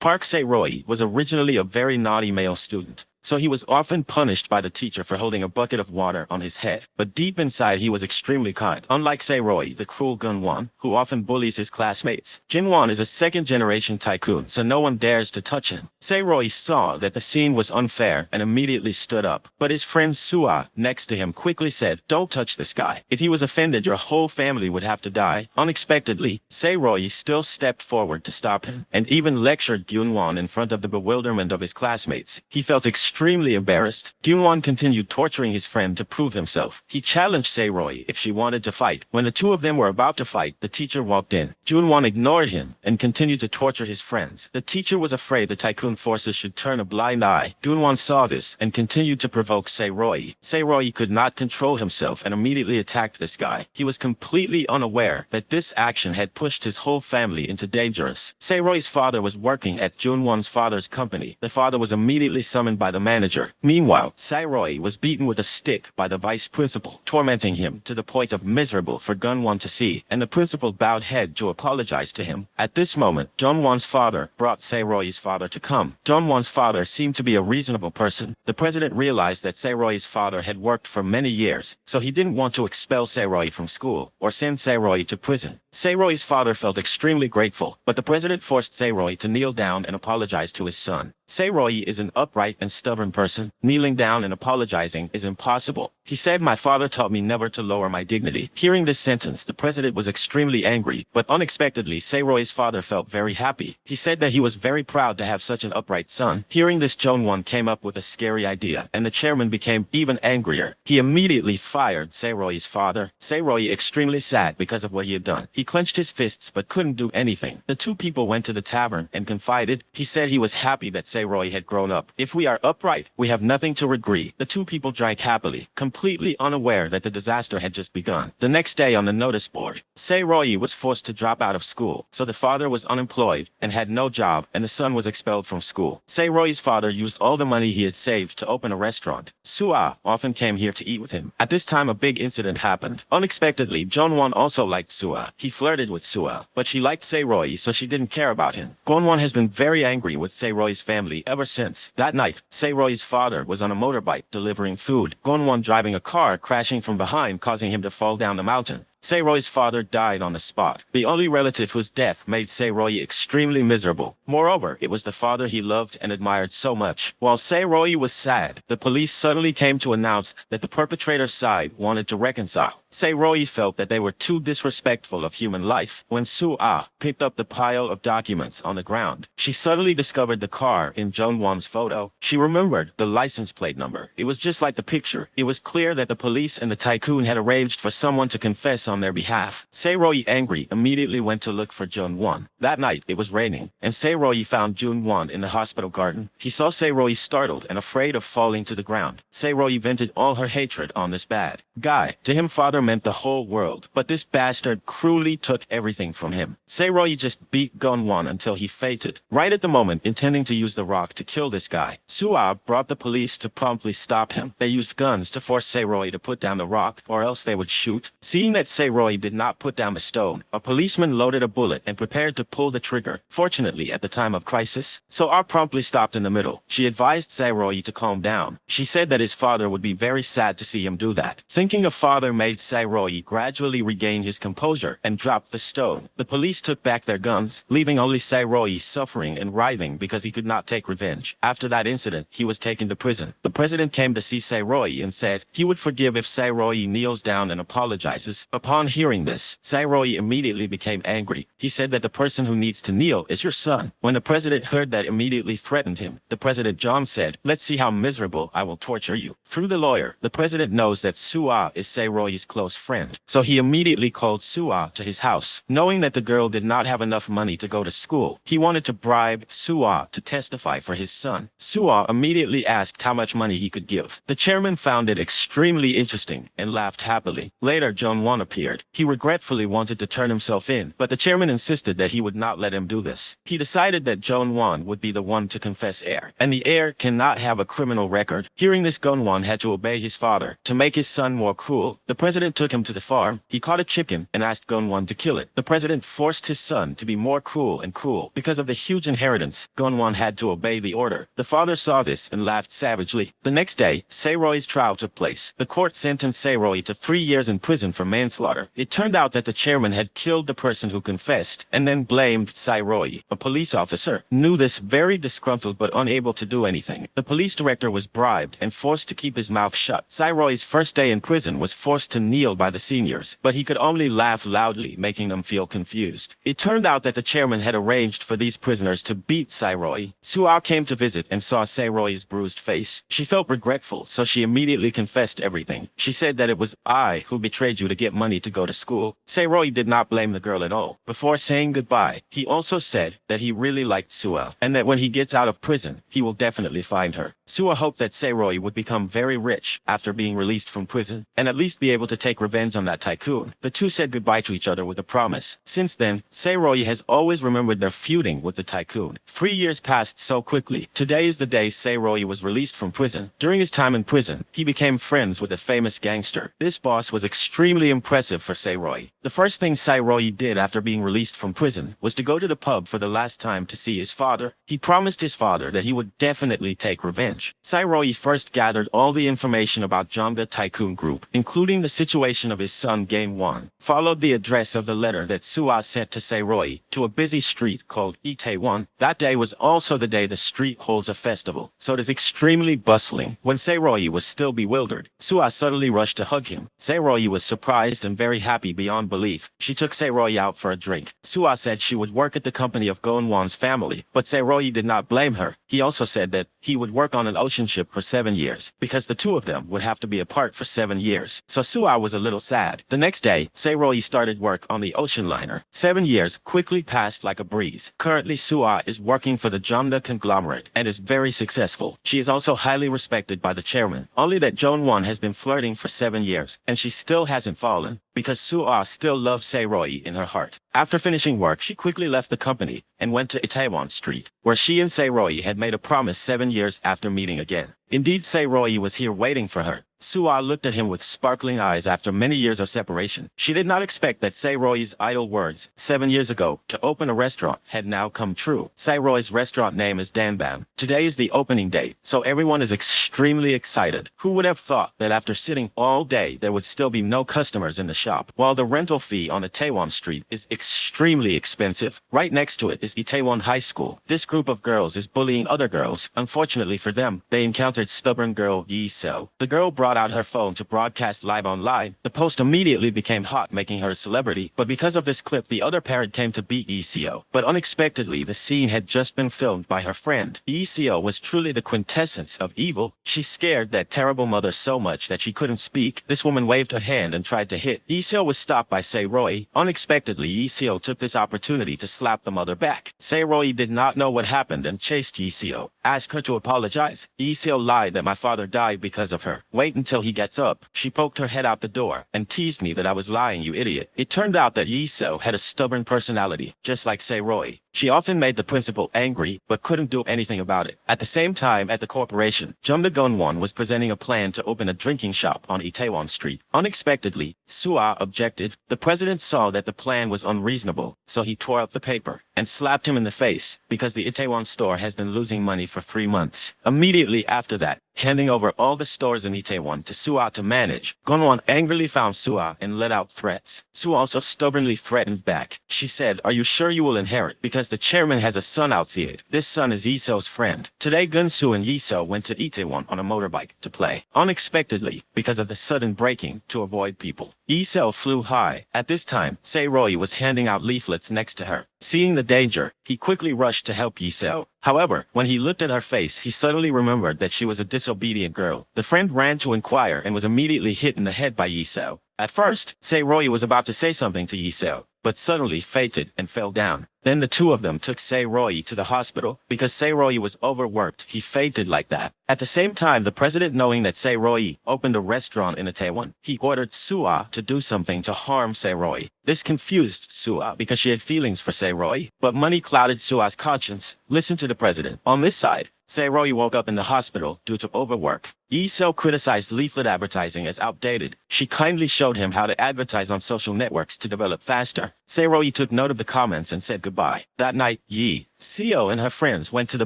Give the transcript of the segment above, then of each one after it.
Park Se-roy was originally a very naughty male student, so he was often punished by the teacher for holding a bucket of water on his head. But deep inside he was extremely kind. Unlike Se-roy, the cruel Gun-won, who often bullies his classmates, Jin-won is a second-generation tycoon, so no one dares to touch him. Se-roy saw that the scene was unfair and immediately stood up. But his friend Soo-ah, next to him, quickly said, "Don't touch this guy. If he was offended, your whole family would have to die." Unexpectedly, Se-roy still stepped forward to stop him, and even lectured Gyun-won in front of the bewilderment of his classmates. He felt extremely embarrassed. Gyun-won continued torturing his friend to prove himself. He challenged Se-roy if she wanted to fight. When the two of them were about to fight, the teacher walked in. Gyun-won ignored him and continued to torture his friends. The teacher was afraid the tycoon forces should turn a blind eye. Gyun-won saw this and continued to provoke Se-roy. Se-roy could not control himself and immediately attacked this guy. He was completely unaware that this action had pushed his whole family into dangerous. Se-roy's father was working at Gyun-won's father's company. The father was immediately summoned by the manager. Meanwhile, Se-roy was beaten with a stick by the vice principal, tormenting him to the point of miserable for Gun-won to see, and the principal bowed head to apologize to him. At this moment, Jung-won's father brought Se-roy's father to come. Jung-won's father seemed to be a reasonable person. The president realized that Se-roy's father had worked for many years, so he didn't want to expel Se-roy from school or send Se-roy to prison. Se-roy's father felt extremely grateful, but the president forced Se-roy to kneel down and apologize to his son. Se-roy is an upright and stubborn person. Kneeling down and apologizing is impossible. He said, "My father taught me never to lower my dignity." Hearing this sentence, the president was extremely angry, but unexpectedly, Se-roy's father felt very happy. He said that he was very proud to have such an upright son. Hearing this, Jung-won came up with a scary idea, and the chairman became even angrier. He immediately fired Se-roy's father. Se-roy extremely sad because of what he had done. He clenched his fists but couldn't do anything. The two people went to the tavern and confided. He said he was happy that Se-roy had grown up. "If we are upright, we have nothing to regret." The two people drank happily, completely unaware that the disaster had just begun. The next day on the notice board, Se-roy was forced to drop out of school, so the father was unemployed and had no job, and the son was expelled from school. Se-roy's father used all the money he had saved to open a restaurant. Soo-ah often came here to eat with him. At this time, a big incident happened. Unexpectedly, Jung-won also liked Soo-ah. He flirted with Soo-ah, but she liked Se-roy, so she didn't care about him. Gun-won has been very angry with Se-roy's family ever since. That night, Se-roy's father was on a motorbike delivering food. Gun-won driving a car crashing from behind, causing him to fall down the mountain. Se-roy's father died on the spot, the only relative whose death made Se-roy extremely miserable. Moreover, it was the father he loved and admired so much. While Se-roy was sad, the police suddenly came to announce that the perpetrator's side wanted to reconcile. Se-roy felt that they were too disrespectful of human life. When Soo-ah picked up the pile of documents on the ground, she suddenly discovered the car in Jung-won's photo. She remembered the license plate number. It was just like the picture. It was clear that the police and the tycoon had arranged for someone to confess on their behalf. Se-roy, angry, immediately went to look for Jung-won. That night, it was raining, and Se-roy found Jung-won in the hospital garden. He saw Se-roy startled and afraid of falling to the ground. Se-roy vented all her hatred on this bad guy. To him, father meant the whole world, but this bastard cruelly took everything from him. Se-roy just beat Gun-won until he fainted. Right at the moment, intending to use the rock to kill this guy, Soo-ah brought the police to promptly stop him. They used guns to force Se-roy to put down the rock, or else they would shoot. Seeing that Se-roy did not put down the stone, a policeman loaded a bullet and prepared to pull the trigger. Fortunately, at the time of crisis, Soo-ah promptly stopped in the middle. She advised Se-roy to calm down. She said that his father would be very sad to see him do that. Thinking of father made Se-roy gradually regain his composure and dropped the stone. The police took back their guns, leaving only Se-roy suffering and writhing because he could not take revenge. After that incident, he was taken to prison. The president came to see Se-roy and said he would forgive if Se-roy kneels down and apologizes. Upon hearing this, Se-roy immediately became angry. He said that the person who needs to kneel is your son. When the president heard that, immediately threatened him. The president John said, "Let's see how miserable I will torture you." Through the lawyer, the president knows that Soo-ah is Se-roy's close friend, so he immediately called Soo-ah to his house. Knowing that the girl did not have enough money to go to school, he wanted to bribe Soo-ah to testify for his son. Soo-ah immediately asked how much money he could give. The chairman found it extremely interesting and laughed happily. Later, Jung-won appeared. He regretfully wanted to turn himself in, but the chairman insisted that he would not let him do this. He decided that Jung-won would be the one to confess heir, and the heir cannot have a criminal record. Hearing this, Gun-won had to obey his father. To make his son more cruel, the president president took him to the farm. He caught a chicken and asked Gunwon to kill it. The president forced his son to be more cruel and cruel. Because of the huge inheritance, Gunwon had to obey the order. The father saw this and laughed savagely. The next day, Se-roi's trial took place. The court sentenced Se-roi to 3 years in prison for manslaughter. It turned out that the chairman had killed the person who confessed and then blamed Se-roi. A police officer knew this, very disgruntled but unable to do anything. The police director was bribed and forced to keep his mouth shut. Se-roi's first day in prison was forced to kneel by the seniors, but he could only laugh loudly, making them feel confused. It turned out that the chairman had arranged for these prisoners to beat Se-roi. Soo-ah came to visit and saw Se-roi's bruised face. She felt regretful, so she immediately confessed everything. She said that it was I who betrayed you to get money to go to school. Se-roi did not blame the girl at all. Before saying goodbye, he also said that he really liked Soo-ah, and that when he gets out of prison, he will definitely find her. Soo-ah hoped that Se-roi would become very rich after being released from prison, and at least be able to take revenge on that tycoon. The two said goodbye to each other with a promise. Since then, Se-roi has always remembered their feuding with the tycoon. 3 years passed so quickly. Today is the day Se-roi was released from prison. During his time in prison, he became friends with a famous gangster. This boss was extremely impressive for Se-roi. The first thing Se-roi did after being released from prison was to go to the pub for the last time to see his father. He promised his father that he would definitely take revenge. Se-roi first gathered all the information about Jongda Tycoon Group, including the situation of his son Game-won, followed the address of the letter that Soo-ah sent to Se-roi to a busy street called Itaewon. That day was also the day the street holds a festival, so it is extremely bustling. When Se-roi was still bewildered, Soo-ah suddenly rushed to hug him. Se-roi was surprised and very happy beyond belief. She took Se-roi out for a drink. Soo-ah said she would work at the company of Gunwon's family, but Se-roi did not blame her. He also said that he would work on an ocean ship for 7 years, because the two of them would have to be apart for 7 years. So Soo-ah was a little sad. The next day, Se-roi started work on the ocean liner. 7 years quickly passed like a breeze. Currently, Soo-ah is working for the Jongda conglomerate and is very successful. She is also highly respected by the chairman. Only that Jong-won has been flirting for 7 years, and she still hasn't fallen, because Soo-ah still loves Se-roi in her heart. After finishing work, she quickly left the company and went to Itaewon Street, where she and Se-roi had made a promise 7 years after meeting again. Indeed, Se-roi was here waiting for her. Soo-ah looked at him with sparkling eyes after many years of separation. She did not expect that Se-roi's idle words 7 years ago to open a restaurant had now come true. Se-roi's restaurant name is Danbam. Today is the opening day, so everyone is extremely excited. Who would have thought that after sitting all day there would still be no customers in the shop? While the rental fee on Itaewon Street is extremely expensive, right next to it is Itaewon High School. This group of girls is bullying other girls. Unfortunately for them, they encountered stubborn girl Yi Seo. The girl brought out her phone to broadcast live online. The post immediately became hot, making her a celebrity. But because of this clip, the other parent came to beat Yi Seo. But unexpectedly, the scene had just been filmed by her friend. Yi Seo was truly the quintessence of evil. She scared that terrible mother so much that she couldn't speak. This woman waved her hand and tried to hit. Yi Seo was stopped by Se-roi. Unexpectedly, Yi Seo took this opportunity to slap the mother back. Se-roi did not know what happened and chased Yi Seo. Asked her to apologize. Yi Seo lied that my father died because of her. Wait until he gets up. She poked her head out the door and teased me that I was lying, you idiot. It turned out that Yi Seo had a stubborn personality, just like Se-roi. She often made the principal angry, but couldn't do anything about it. At the same time, at the corporation, Jongda Gunwon was presenting a plan to open a drinking shop on Itaewon Street. Unexpectedly, Soo-ah objected. The president saw that the plan was unreasonable, so he tore up the paper and slapped him in the face because the Itaewon store has been losing money for 3 months. Immediately after that, handing over all the stores in Itaewon to Soo-ah to manage, Gunwon angrily found Soo-ah and let out threats. Soo also stubbornly threatened back. She said, "Are you sure you will inherit? Because the chairman has a son outside. This son is Yi Seo's friend." Today, Gun-soo and Yi Seo went to Itaewon on a motorbike to play. Unexpectedly, because of the sudden braking to avoid people, Yi Seo flew high. At this time, Se-roi was handing out leaflets next to her. Seeing the danger, he quickly rushed to help Yi Seo. However, when he looked at her face, he suddenly remembered that she was a disobedient girl. The friend ran to inquire and was immediately hit in the head by Yi Seo. At first, Se-roi was about to say something to Yi Seo, but suddenly fainted and fell down. Then the two of them took Sae-Roy to the hospital. Because Sae-Roy was overworked, he fainted like that. At the same time, the president, knowing that Sae-Roy opened a restaurant in Itaewon, he ordered Soo-ah to do something to harm Sae-Roy. This confused Soo-ah because she had feelings for Sae-Roy, but money clouded Soo-ah's conscience. Listen to the president. On this side, Sae-Roy woke up in the hospital due to overwork. Lee-seo criticized leaflet advertising as outdated. She kindly showed him how to advertise on social networks to develop faster. Sae-Roy took note of the comments and said goodbye. That night, Lee-seo and her friends went to the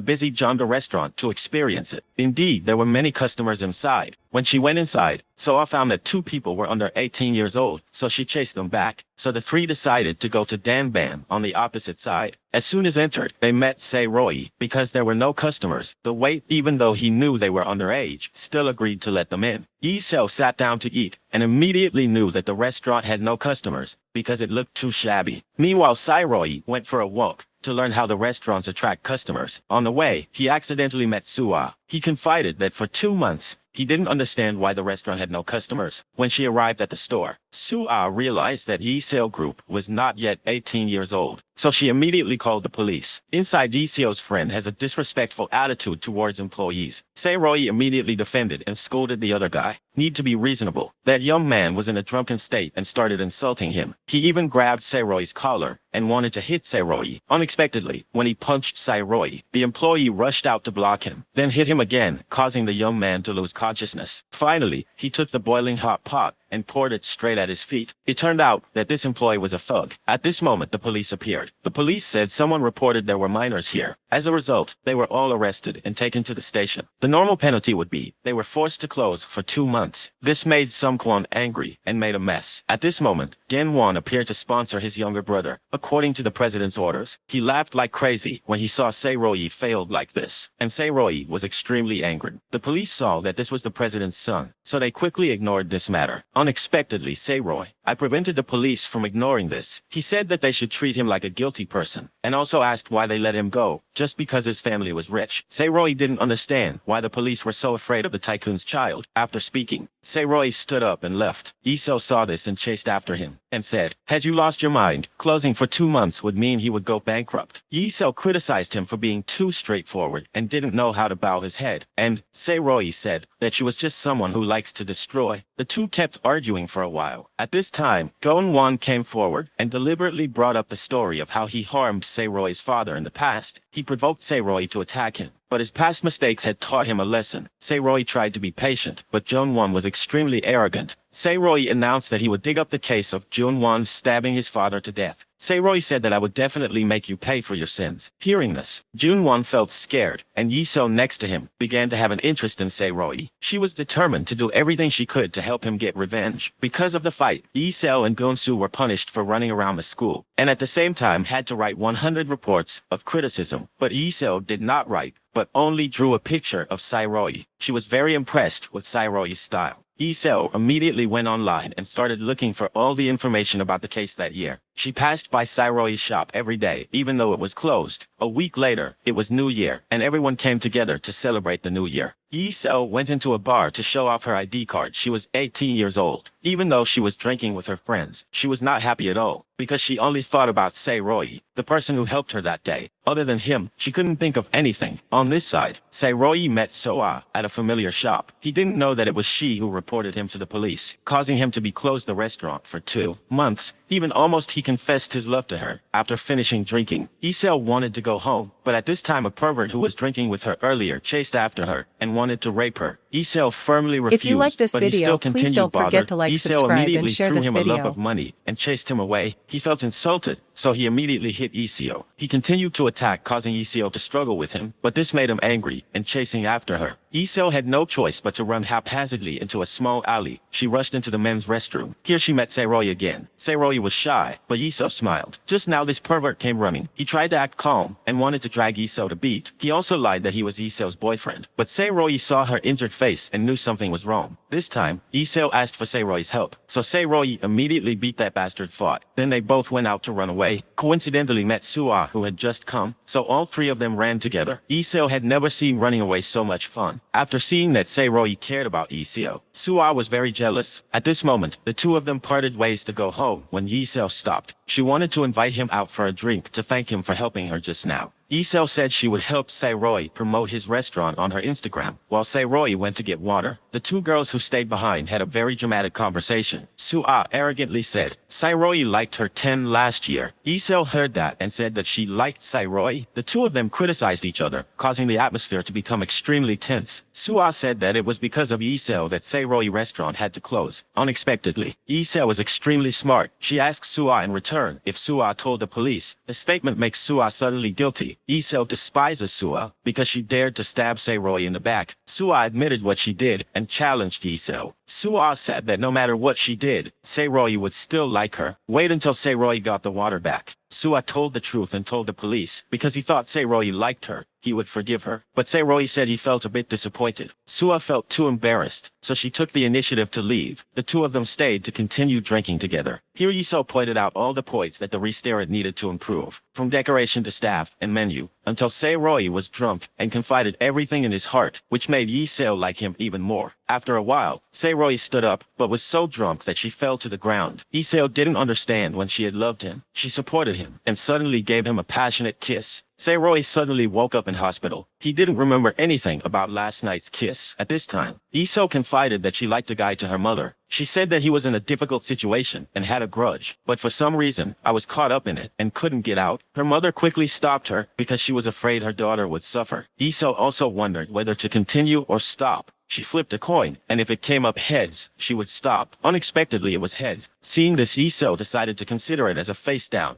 busy Jonda restaurant to experience it. Indeed, there were many customers inside. When she went inside, Soo-ah found that two people were under 18 years old, so she chased them back. So the three decided to go to Danban on the opposite side. As soon as entered, they met Sae-Roy. Because there were no customers, the wait, even though he knew they were underage, still agreed to let them in. Lee-seo sat down to eat and immediately knew that the restaurant had no customers because it looked too shabby. Meanwhile, Sae-Roy went for a walk to learn how the restaurants attract customers. On the way, he accidentally met Soo-ah. He confided that for 2 months, he didn't understand why the restaurant had no customers. When she arrived at the store, Soo-ah realized that Lee-seo group was not yet 18 years old, so she immediately called the police. Inside, Lee-seo's friend has a disrespectful attitude towards employees. Sae-Roy immediately defended and scolded the other guy. Need to be reasonable. That young man was in a drunken state and started insulting him. He even grabbed Sae-Roy's collar and wanted to hit Sae-Roy. Unexpectedly, when he punched Sae-Roy, the employee rushed out to block him, then hit him again, causing the young man to lose consciousness. Finally, he took the boiling hot pot and poured it straight at his feet. It turned out that this employee was a thug. At this moment, the police appeared. The police said someone reported there were minors here. As a result, they were all arrested and taken to the station. The normal penalty would be they were forced to close for 2 months. This made Sung-kwon angry and made a mess. At this moment, Gen-won appeared to sponsor his younger brother. According to the president's orders, he laughed like crazy when he saw Sae-Roy failed like this, and Sae-Roy was extremely angry. The police saw that this was the president's son, so they quickly ignored this matter. Unexpectedly, Sae-Roy, I prevented the police from ignoring this. He said that they should treat him like a guilty person, and also asked why they let him go, just because his family was rich. Sae-Roy didn't understand why the police were so afraid of the tycoon's child. After speaking, Sae-Roy stood up and left. Lee-seo saw this and chased after him, and said, had you lost your mind? Closing for 2 months would mean he would go bankrupt. Lee-seo criticized him for being too straightforward and didn't know how to bow his head, and Sae-Roy said that she was just someone who likes to destroy. The two kept arguing for a while. At this time, Gon-won came forward and deliberately brought up the story of how he harmed Sae-Roy's father in the past. He provoked Sae-Roy to attack him, but his past mistakes had taught him a lesson. Sae-Roy tried to be patient, but Jun-won was extremely arrogant. Sae-Roy announced that he would dig up the case of Jun-won stabbing his father to death. Sae-Roy said that I would definitely make you pay for your sins. Hearing this, Jun-won felt scared, and Lee-seo next to him began to have an interest in Sae-Roy. She was determined to do everything she could to help him get revenge. Because of the fight, Lee-seo and Gun-soo were punished for running around the school, and at the same time had to write 100 reports of criticism. But Lee-seo did not write, but only drew a picture of Sae-Roy. She was very impressed with Sae-Roy's style. Lee-seo immediately went online and started looking for all the information about the case that year. She passed by Sae-Roy's shop every day, even though it was closed. A week later, it was New Year, and everyone came together to celebrate the New Year. Lee-seo went into a bar to show off her ID card. She was 18 years old. Even though she was drinking with her friends, she was not happy at all, because she only thought about Sae-Roy, the person who helped her that day. Other than him, she couldn't think of anything. On this side, Sae-Roy met Soo-ah at a familiar shop. He didn't know that it was she who reported him to the police, causing him to be closed the restaurant for 2 months. Even almost he confessed his love to her. After finishing drinking, Lee-seo wanted to go home, but at this time a pervert who was drinking with her earlier chased after her and wanted to rape her. Lee-seo firmly refused, If you like this but he video, still please continued don't bothered. forget to like, Lee-seo subscribe, immediately and share threw this him a lump video. of money and chased him away. He felt insulted, so he immediately hit Lee-seo. He continued to attack, causing Lee-seo to struggle with him, but this made him angry and chasing after her. Lee-seo had no choice but to run haphazardly into a small alley. She rushed into the men's restroom. Here she met Sae-Roy again. Sae-Roy was shy, but Lee-seo smiled. Just now this pervert came running. He tried to act calm and wanted to drag Lee-seo to beat. He also lied that he was Lee-seo's boyfriend. But Sae-Roy saw her injured face and knew something was wrong. This This time, Iseo asked for Seiroi's help, so Seiroi immediately beat that bastard fought. Then they both went out to run away. Coincidentally met Sua, who had just come, so all three of them ran together. Iseo had never seen running away so much fun. After seeing that Seiroi cared about Iseo, Sua was very jealous. At this moment, the two of them parted ways to go home when Iseo stopped. She wanted to invite him out for a drink to thank him for helping her just now. Iseo said she would help Seiroi promote his restaurant on her Instagram, while Seiroi went to get water. The two girls who stayed behind had a very dramatic conversation. Sua arrogantly said, Seiroi liked her 10 last year. Iseo heard that and said that she liked Seiroi. The two of them criticized each other, causing the atmosphere to become extremely tense. Sua said that it was because of Iseo that Seiroi restaurant had to close. Unexpectedly, Iseo was extremely smart. She asked Sua in return if Sua told the police. The statement makes Sua suddenly guilty. Iseo despises Sua because she dared to stab Seiroi in the back. Sua admitted what she did and challenged Iseo. Sua said that no matter what she did, Seiroi would still like her. Wait until Seiroi got the water back. Sua told the truth and told the police because he thought Seiroi liked her. He would forgive her. But Seiroi said he felt a bit disappointed. Sua felt too embarrassed, so she took the initiative to leave. The two of them stayed to continue drinking together. Here Iseo pointed out all the points that the restaurant needed to improve, from decoration to staff and menu, until Seiroi was drunk and confided everything in his heart, which made Iseo like him even more. After a while, Seiroi stood up, but was so drunk that she fell to the ground. Iseo didn't understand when she had loved him. She supported him, and suddenly gave him a passionate kiss. Seiroi suddenly woke up in hospital. He didn't remember anything about last night's kiss. At this time, Iseo confided that she liked the guy to her mother. She said that he was in a difficult situation and had a grudge, but for some reason, I was caught up in it and couldn't get out. Her mother quickly stopped her because she was afraid her daughter would suffer. Iseo also wondered whether to continue or stop. She flipped a coin, and if it came up heads, she would stop. Unexpectedly, it was heads. Seeing this, Iseo decided to consider it as a face down.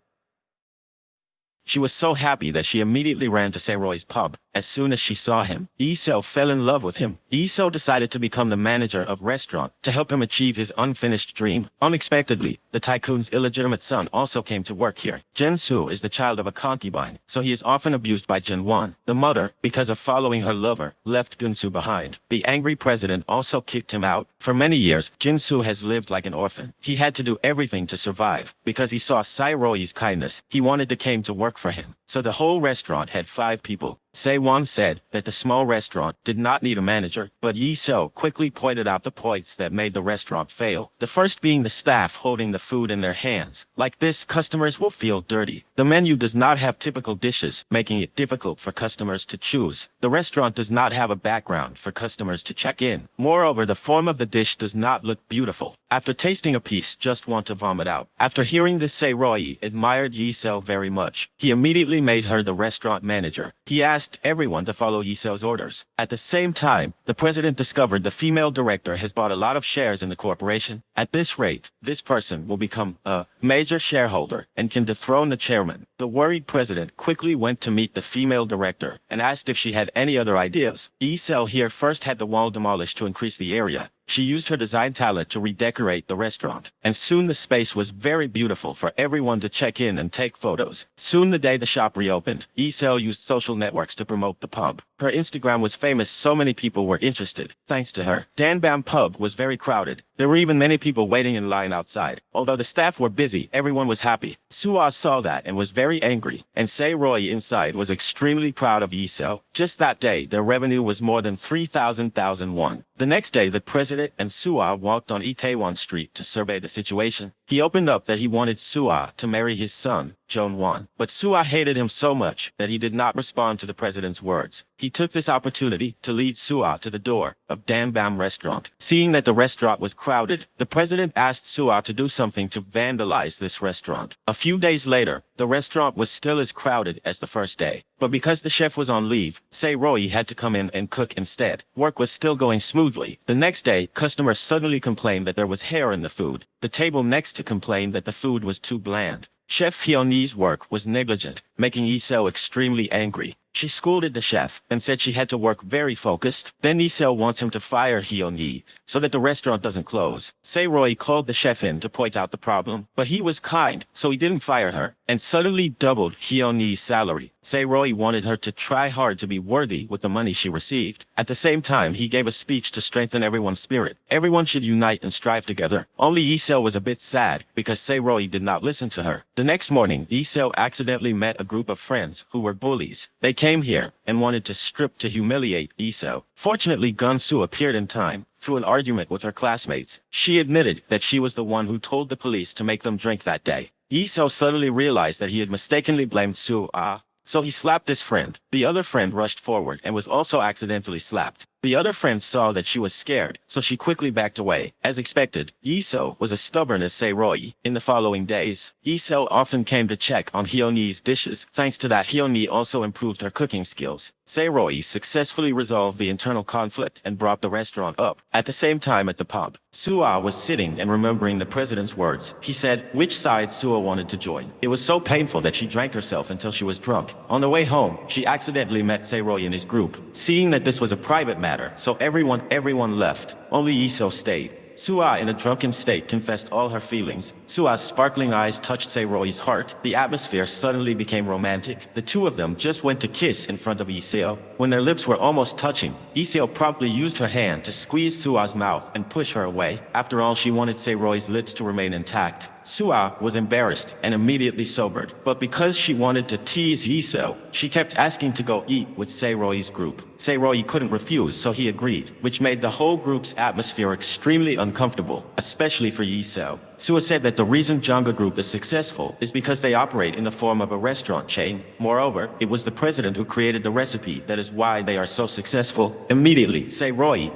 She was so happy that she immediately ran to Seiroi's pub. As soon as she saw him, Iseo fell in love with him. Iseo decided to become the manager of restaurant to help him achieve his unfinished dream. Unexpectedly, the tycoon's illegitimate son also came to work here. Jinsu is the child of a concubine, so he is often abused by Jinwon. The mother, because of following her lover, left Gunsu behind. The angry president also kicked him out. For many years, Jinsu has lived like an orphan. He had to do everything to survive. Because he saw Seiroi's kindness, he wanted the king to work for him. So the whole restaurant had 5 people. Sewon said that the small restaurant did not need a manager, but Iseo quickly pointed out the points that made the restaurant fail. The first being the staff holding the food in their hands. Like this, customers will feel dirty. The menu does not have typical dishes, making it difficult for customers to choose. The restaurant does not have a background for customers to check in. Moreover, the form of the dish does not look beautiful. After tasting a piece, just want to vomit out. After hearing this, Seiroi admired Iseo very much. He immediately made her the restaurant manager. He asked everyone to follow Iseo's orders. At the same time, the president discovered the female director has bought a lot of shares in the corporation. At this rate, this person will become a major shareholder and can dethrone the chairman. The worried president quickly went to meet the female director and asked if she had any other ideas. Iseo here first had the wall demolished to increase the area. She used her design talent to redecorate the restaurant, and soon the space was very beautiful for everyone to check in and take photos. Soon the day the shop reopened, Iseo used social networks to promote the pub. Her Instagram was famous, so many people were interested. Thanks to her, Danbam pub was very crowded. There were even many people waiting in line outside. Although the staff were busy, everyone was happy. Sua saw that and was very angry, and Seiroi inside was extremely proud of Iseo. Just that day, their revenue was more than 3,000 won. The next day, the president and Sua walked on Itaewon Street to survey the situation. He opened up that he wanted Sua to marry his son, Jonwon. But Sua hated him so much that he did not respond to the president's words. He took this opportunity to lead Sua to the door of Danbam restaurant. Seeing that the restaurant was crowded, the president asked Sua to do something to vandalize this restaurant. A few days later, the restaurant was still as crowded as the first day. But because the chef was on leave, Seiroi had to come in and cook instead. Work was still going smoothly. The next day, customers suddenly complained that there was hair in the food. The table next to complained that the food was too bland. Chef Hyunhee's work was negligent, making Iseo extremely angry. She scolded the chef and said she had to work very focused. Then Lee Seo wants him to fire Hyun-yi so that the restaurant doesn't close. Se-roy called the chef in to point out the problem, but he was kind, so he didn't fire her and suddenly doubled Hyun-yi's salary. Se-roy wanted her to try hard to be worthy with the money she received. At the same time, he gave a speech to strengthen everyone's spirit. Everyone should unite and strive together. Only Lee Seo was a bit sad because Se-roy did not listen to her. The next morning, Lee Seo accidentally met a group of friends who were bullies. They came here and wanted to strip to humiliate Lee Seo. Fortunately, Gun-soo appeared in time. Through an argument with her classmates, she admitted that she was the one who told the police to make them drink that day. Lee Seo suddenly realized that he had mistakenly blamed Soo-ah, so he slapped his friend. The other friend rushed forward and was also accidentally slapped. The other friend saw that she was scared, so she quickly backed away. As expected, Lee Seo was as stubborn as Se-roy. In the following days, Lee Seo often came to check on Hyun-yi's dishes. Thanks to that, Hyun-yi also improved her cooking skills. Se-roy successfully resolved the internal conflict and brought the restaurant up. At the same time at the pub, Soo-ah was sitting and remembering the president's words. He said which side Soo-ah wanted to join. It was so painful that she drank herself until she was drunk. On the way home, she accidentally met Se-roy in his group. Seeing that this was a private matter, so everyone left. Only Lee Seo stayed. Soo-ah, in a drunken state, confessed all her feelings. Soo-ah's sparkling eyes touched Se-roy's heart. The atmosphere suddenly became romantic. The two of them just went to kiss in front of Lee Seo. When their lips were almost touching, Lee Seo promptly used her hand to squeeze Soo-ah's mouth and push her away. After all, she wanted Se-roy's lips to remain intact. Soo-ah was embarrassed and immediately sobered, but because she wanted to tease Lee Seo, she kept asking to go eat with Se-roy's group. Se-roy couldn't refuse, so he agreed, which made the whole group's atmosphere extremely uncomfortable, especially for Lee Seo. Soo-ah said that the reason Jangga Group is successful is because they operate in the form of a restaurant chain. Moreover, it was the president who created the recipe. That is why they are so successful. Immediately, Se-roy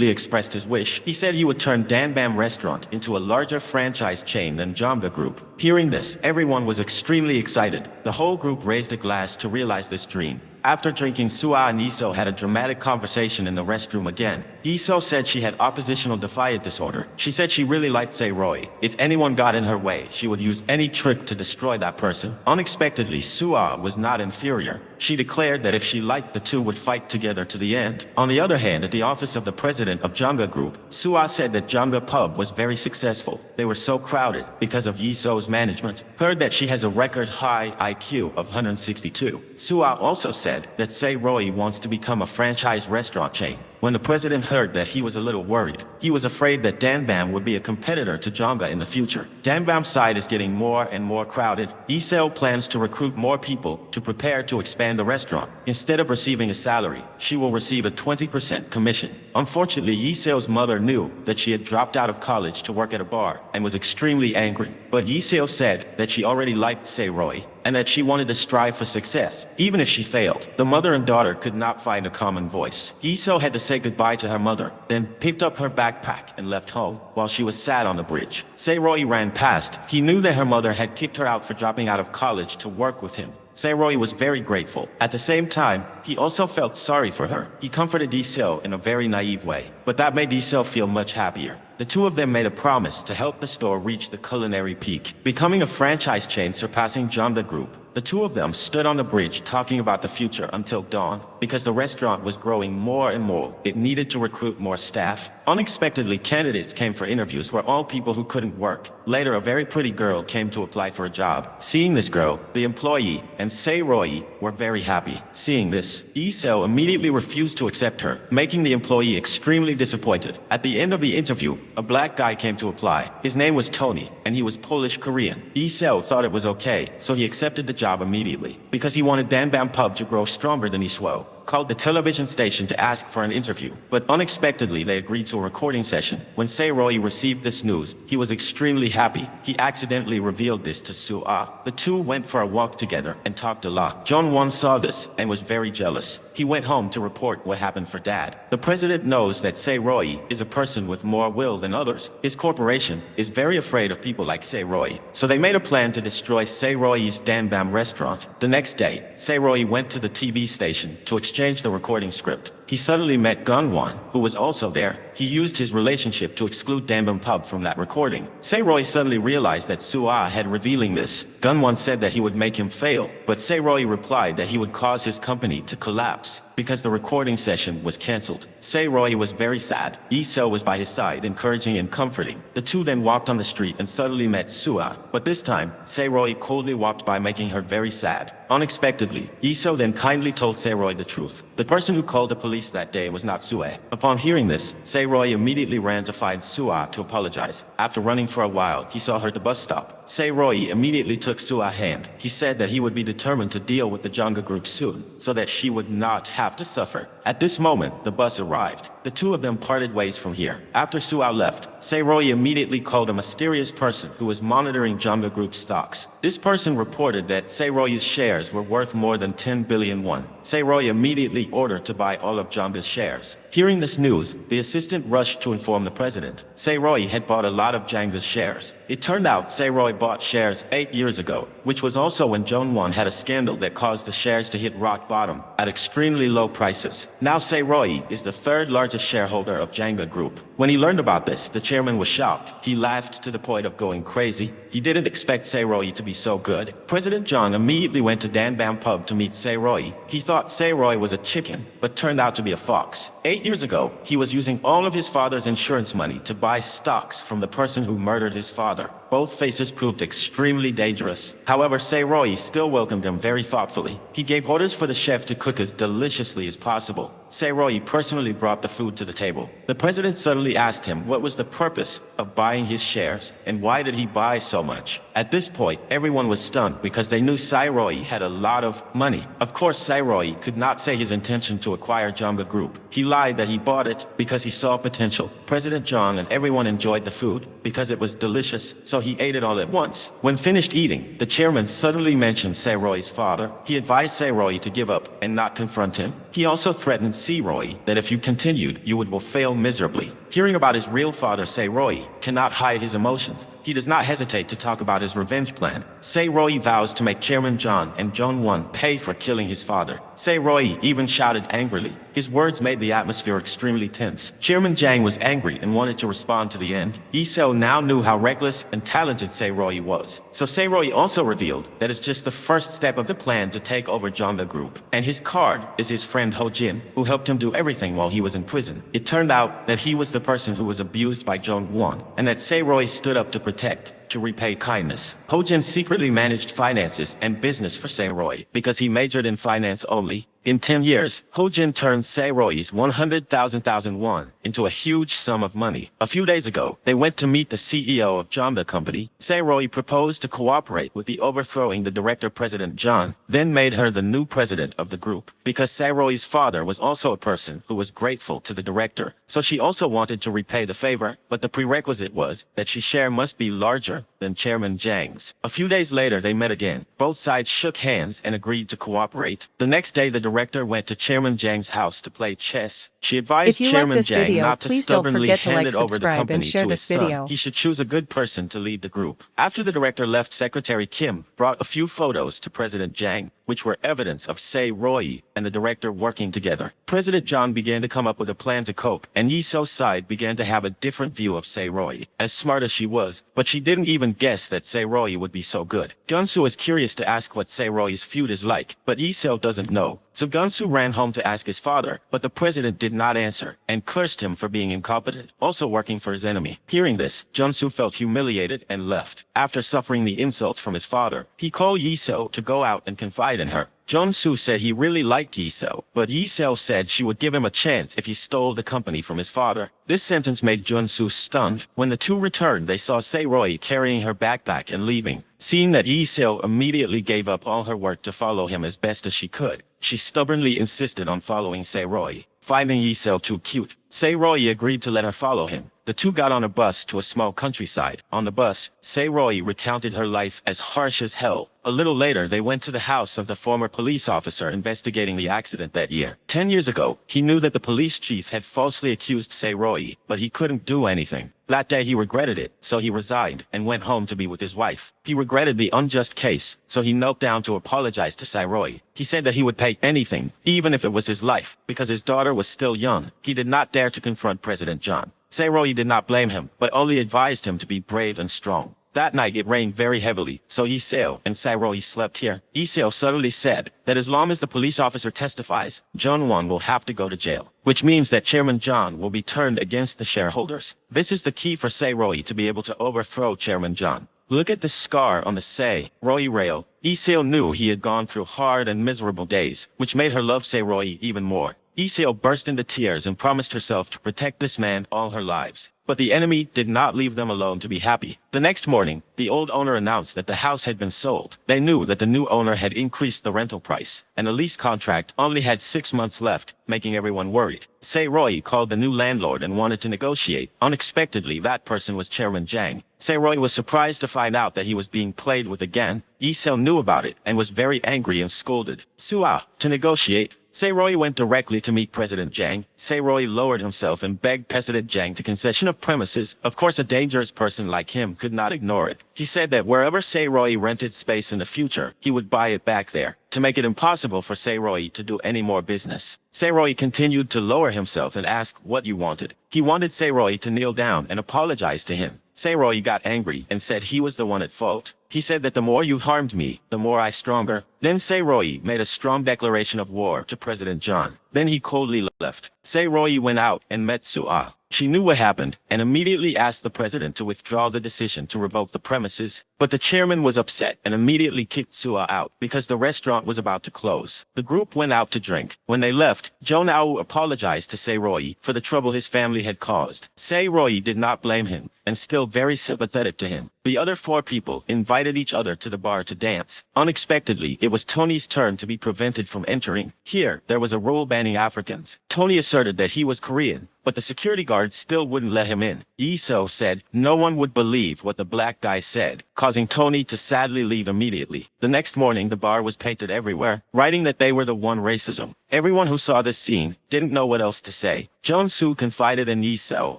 expressed his wish. He said he would turn Danbam Restaurant into a larger franchise chain than Jangga Group. Hearing this, everyone was extremely excited. The whole group raised a glass to realize this dream. After drinking, Soo-ah and Lee Seo had a dramatic conversation in the restroom again. Lee Seo said she had oppositional defiant disorder. She said she really liked Se-roy. If anyone got in her way, she would use any trick to destroy that person. Unexpectedly, Soo-ah was not inferior. She declared that if she liked, the two would fight together to the end. On the other hand, at the office of the president of Jangga Group, Soo-ah said that Jangga Pub was very successful. They were so crowded because of Lee Seo's management. Heard that she has a record high IQ of 162. Soo-ah also said that Se-roy wants to become a franchise restaurant chain. When the president heard that, he was a little worried. He was afraid that Danbam would be a competitor to Jangga in the future. Danbam's side is getting more and more crowded. Lee Seo plans to recruit more people to prepare to expand the restaurant. Instead of receiving a salary, she will receive a 20% commission. Unfortunately, Lee Seo's mother knew that she had dropped out of college to work at a bar and was extremely angry. But Lee Seo said that she already liked Se-roy and that she wanted to strive for success, even if she failed. The mother and daughter could not find a common voice. Lee Seo had to say goodbye to her mother, then picked up her backpack and left home while she was sad on the bridge. Se-roy ran past. He knew that her mother had kicked her out for dropping out of college to work with him. Se-roy was very grateful. At the same time, he also felt sorry for her. He comforted Lee Seo in a very naive way, but that made Lee Seo feel much happier. The two of them made a promise to help the store reach the culinary peak, becoming a franchise chain surpassing Jangga Group. The two of them stood on the bridge talking about the future until dawn. Because the restaurant was growing more and more, it needed to recruit more staff. Unexpectedly, candidates came for interviews were all people who couldn't work. Later, a very pretty girl came to apply for a job. Seeing this girl, the employee and Se-roy were very happy. Seeing this, Lee Seo immediately refused to accept her, making the employee extremely disappointed. At the end of the interview, a black guy came to apply. His name was Tony, and he was Polish-Korean. Lee Seo thought it was okay, so he accepted the job immediately. Because he wanted Danbam Pub to grow stronger than Iswo, called the television station to ask for an interview. But unexpectedly, they agreed to a recording session. When Se-roy received this news, he was extremely happy. He accidentally revealed this to Soo-ah. The two went for a walk together and talked a lot. Jong-won saw this and was very jealous. He went home to report what happened for Dad. The president knows that Se-roy is a person with more will than others. His corporation is very afraid of people like Se-roy. So they made a plan to destroy Se-roy's Danbam restaurant. The next day, Se-roy went to the TV station to exchange the recording script. he suddenly met Gunwon, who was also there. He used his relationship to exclude Dambam Pub from that recording. Sae-Roy suddenly realized that Soo-ah had revealing this. Gunwon said that he would make him fail, but Sae-Roy replied that he would cause his company to collapse because the recording session was cancelled. Sae-Roy was very sad. Lee-seo was by his side, encouraging and comforting. The two then walked on the street and suddenly met Soo-ah, but this time, Sae-Roy coldly walked by, making her very sad. Unexpectedly, Lee-seo then kindly told Sae-Roy the truth. The person who called the police that day was not Soo-ah. Upon hearing this, Sae-Roy immediately ran to find Soo-ah to apologize. After running for a while, he saw her at the bus stop. Sae-Roy immediately took Soo-ah's hand. He said that he would be determined to deal with the Jungkook group soon, so that she would not have to suffer. At this moment, the bus arrived. The two of them parted ways from here. After Soo-ah left, Sae-Roy immediately called a mysterious person who was monitoring Jungkook group stocks. This person reported that Sae-Roy's shares were worth more than 10 billion won. Sae-Roy immediately ordered to buy all of Jungkook's shares. Hearing this news, the assistant rushed to inform the president. Sae-Roy had bought a lot of Jungkook's shares. It turned out Sae-Roy bought shares 8 years ago, which was also when Jongwon had a scandal that caused the shares to hit rock bottom at extremely low prices. Now Sae-Roy is the third largest shareholder of Jangga Group. When he learned about this, the chairman was shocked. He laughed to the point of going crazy. He didn't expect Sae-Roy to be so good. President Jong immediately went to Danbam Pub to meet Sae-Roy. He thought Sae-Roy was a chicken, but turned out to be a fox. 8 years ago, he was using all of his father's insurance money to buy stocks from the person who murdered his father. Both faces proved extremely dangerous. However, Sae-Roy still welcomed him very thoughtfully. He gave orders for the chef to cook as deliciously as possible. Sae-Roy personally brought the food to the table. The president suddenly asked him what was the purpose of buying his shares and why did he buy so much. At this point, everyone was stunned because they knew Sae-Roy had a lot of money. Of course, Sae-Roy could not say his intention to acquire Jungkook Group. He lied that he bought it because he saw potential. President Jong and everyone enjoyed the food because it was delicious, so he ate it all at once. When finished eating, the chairman suddenly mentioned Sae-Roy's father. He advised Sae-Roy to give up and not confront him. He also threatened Sae-Roy that if you continued, you will fail miserably. Hearing about his real father, Sae-Roy cannot hide his emotions. He does not hesitate to talk about his revenge plan. Sae-Roy vows to make Chairman John and Jong-won pay for killing his father. Sae-Roy even shouted angrily. His words made the atmosphere extremely tense. Chairman Jang was angry and wanted to respond to the end. Lee-seo now knew how reckless and talented Sae-Roy was. So Sae-Roy also revealed that it's just the first step of the plan to take over Jungkook Group. And his card is his friend Ho Jin, who helped him do everything while he was in prison. It turned out that he was the person who was abused by Jong-won, and that Sae-Roy stood up to protect, to repay kindness. Ho Jin secretly managed finances and business for Sae-Roy because he majored in finance only. In 10 years, Ho Jin turned Sae-Roy's 100,000 won into a huge sum of money. A few days ago, they went to meet the CEO of Jongda Company. Sae-Roy proposed to cooperate with the overthrowing the director President John, then made her the new president of the group. Because Sae-Roy's father was also a person who was grateful to the director, so she also wanted to repay the favor, but the prerequisite was that she share must be larger than Chairman Jang's. A few days later, they met again. Both sides shook hands and agreed to cooperate. The next day, the director went to Chairman Jang's house to play chess. She advised Chairman Jang not to stubbornly hand it over the company to his son. He should choose a good person to lead the group. After the director left, Secretary Kim brought a few photos to President Jang, which were evidence of Sae-Roy and the director working together. President John began to come up with a plan to cope, and Lee-seo's side began to have a different view of Sae-Roy. As smart as she was, but she didn't even guess that Sae-Roy would be so good. Gunsu is curious to ask what Sae-Roy's feud is like, but Lee-seo doesn't know. So Gunsu ran home to ask his father, but the president did not answer, and cursed him for being incompetent, also working for his enemy. Hearing this, Junsu felt humiliated and left. After suffering the insults from his father, he called Lee-seo to go out and confide in her. Junsu said he really liked Lee-seo, but Lee-seo said she would give him a chance if he stole the company from his father. This sentence made Junsu stunned. When the two returned, they saw Sae-Roy carrying her backpack and leaving. Seeing that Lee-seo immediately gave up all her work to follow him as best as she could, she stubbornly insisted on following Sae-Roy. Finding Lee-seo too cute, Sae-Roy agreed to let her follow him. The two got on a bus to a small countryside. On the bus, Sae-Roy recounted her life as harsh as hell. A little later, they went to the house of the former police officer investigating the accident that year. 10 years ago, he knew that the police chief had falsely accused Sae-Roy, but he couldn't do anything. That day he regretted it, so he resigned and went home to be with his wife. He regretted the unjust case, so he knelt down to apologize to Sae-Roy. He said that he would pay anything, even if it was his life, because his daughter was still young. He did not dare to confront President John. Sae-Roy did not blame him, but only advised him to be brave and strong. That night it rained very heavily, so Lee Seo and Sae-Roy slept here. Lee Seo suddenly said that as long as the police officer testifies, Jung-won will have to go to jail, which means that Chairman John will be turned against the shareholders. This is the key for Sae-Roy to be able to overthrow Chairman John. Look at the scar on the Sae-Roy rail. Lee Seo knew he had gone through hard and miserable days, which made her love Sae-Roy even more. Lee Seo burst into tears and promised herself to protect this man all her lives. But the enemy did not leave them alone to be happy. The next morning, the old owner announced that the house had been sold. They knew that the new owner had increased the rental price, and the lease contract only had 6 months left, making everyone worried. Sae-Roy called the new landlord and wanted to negotiate. Unexpectedly, that person was Chairman Jang. Sae-Roy was surprised to find out that he was being played with again. Lee Seo knew about it and was very angry and scolded Sua to negotiate. Sae-Roy went directly to meet President Jang. Sae-Roy lowered himself and begged President Jang to concession of premises. Of course, a dangerous person like him could not ignore it. He said that wherever Sae-Roy rented space in the future, he would buy it back there, to make it impossible for Sae-Roy to do any more business. Sae-Roy continued to lower himself and asked what you wanted. He wanted Sae-Roy to kneel down and apologize to him. Sae-Roy got angry and said he was the one at fault. He said that the more you harmed me, the more I stronger. Then Sae-Roy made a strong declaration of war to President John. Then he coldly left. Sae-Roy went out and met Sua. She knew what happened and immediately asked the president to withdraw the decision to revoke the premises. But the chairman was upset and immediately kicked Sua out because the restaurant was about to close. The group went out to drink. When they left, Jo Nao apologized to Sae-Roy for the trouble his family had caused. Sae-Roy did not blame him and still very sympathetic to him. The other 4 people invited each other to the bar to dance. Unexpectedly, it was Tony's turn to be prevented from entering. Here, there was a rule banning Africans. Tony asserted that he was Korean, but the security guards still wouldn't let him in. Lee Seo said no one would believe what the black guy said, causing Tony to sadly leave immediately. The next morning, the bar was painted everywhere, writing that they were the one racism. Everyone who saw this scene didn't know what else to say. Jung-soo confided in Lee Seo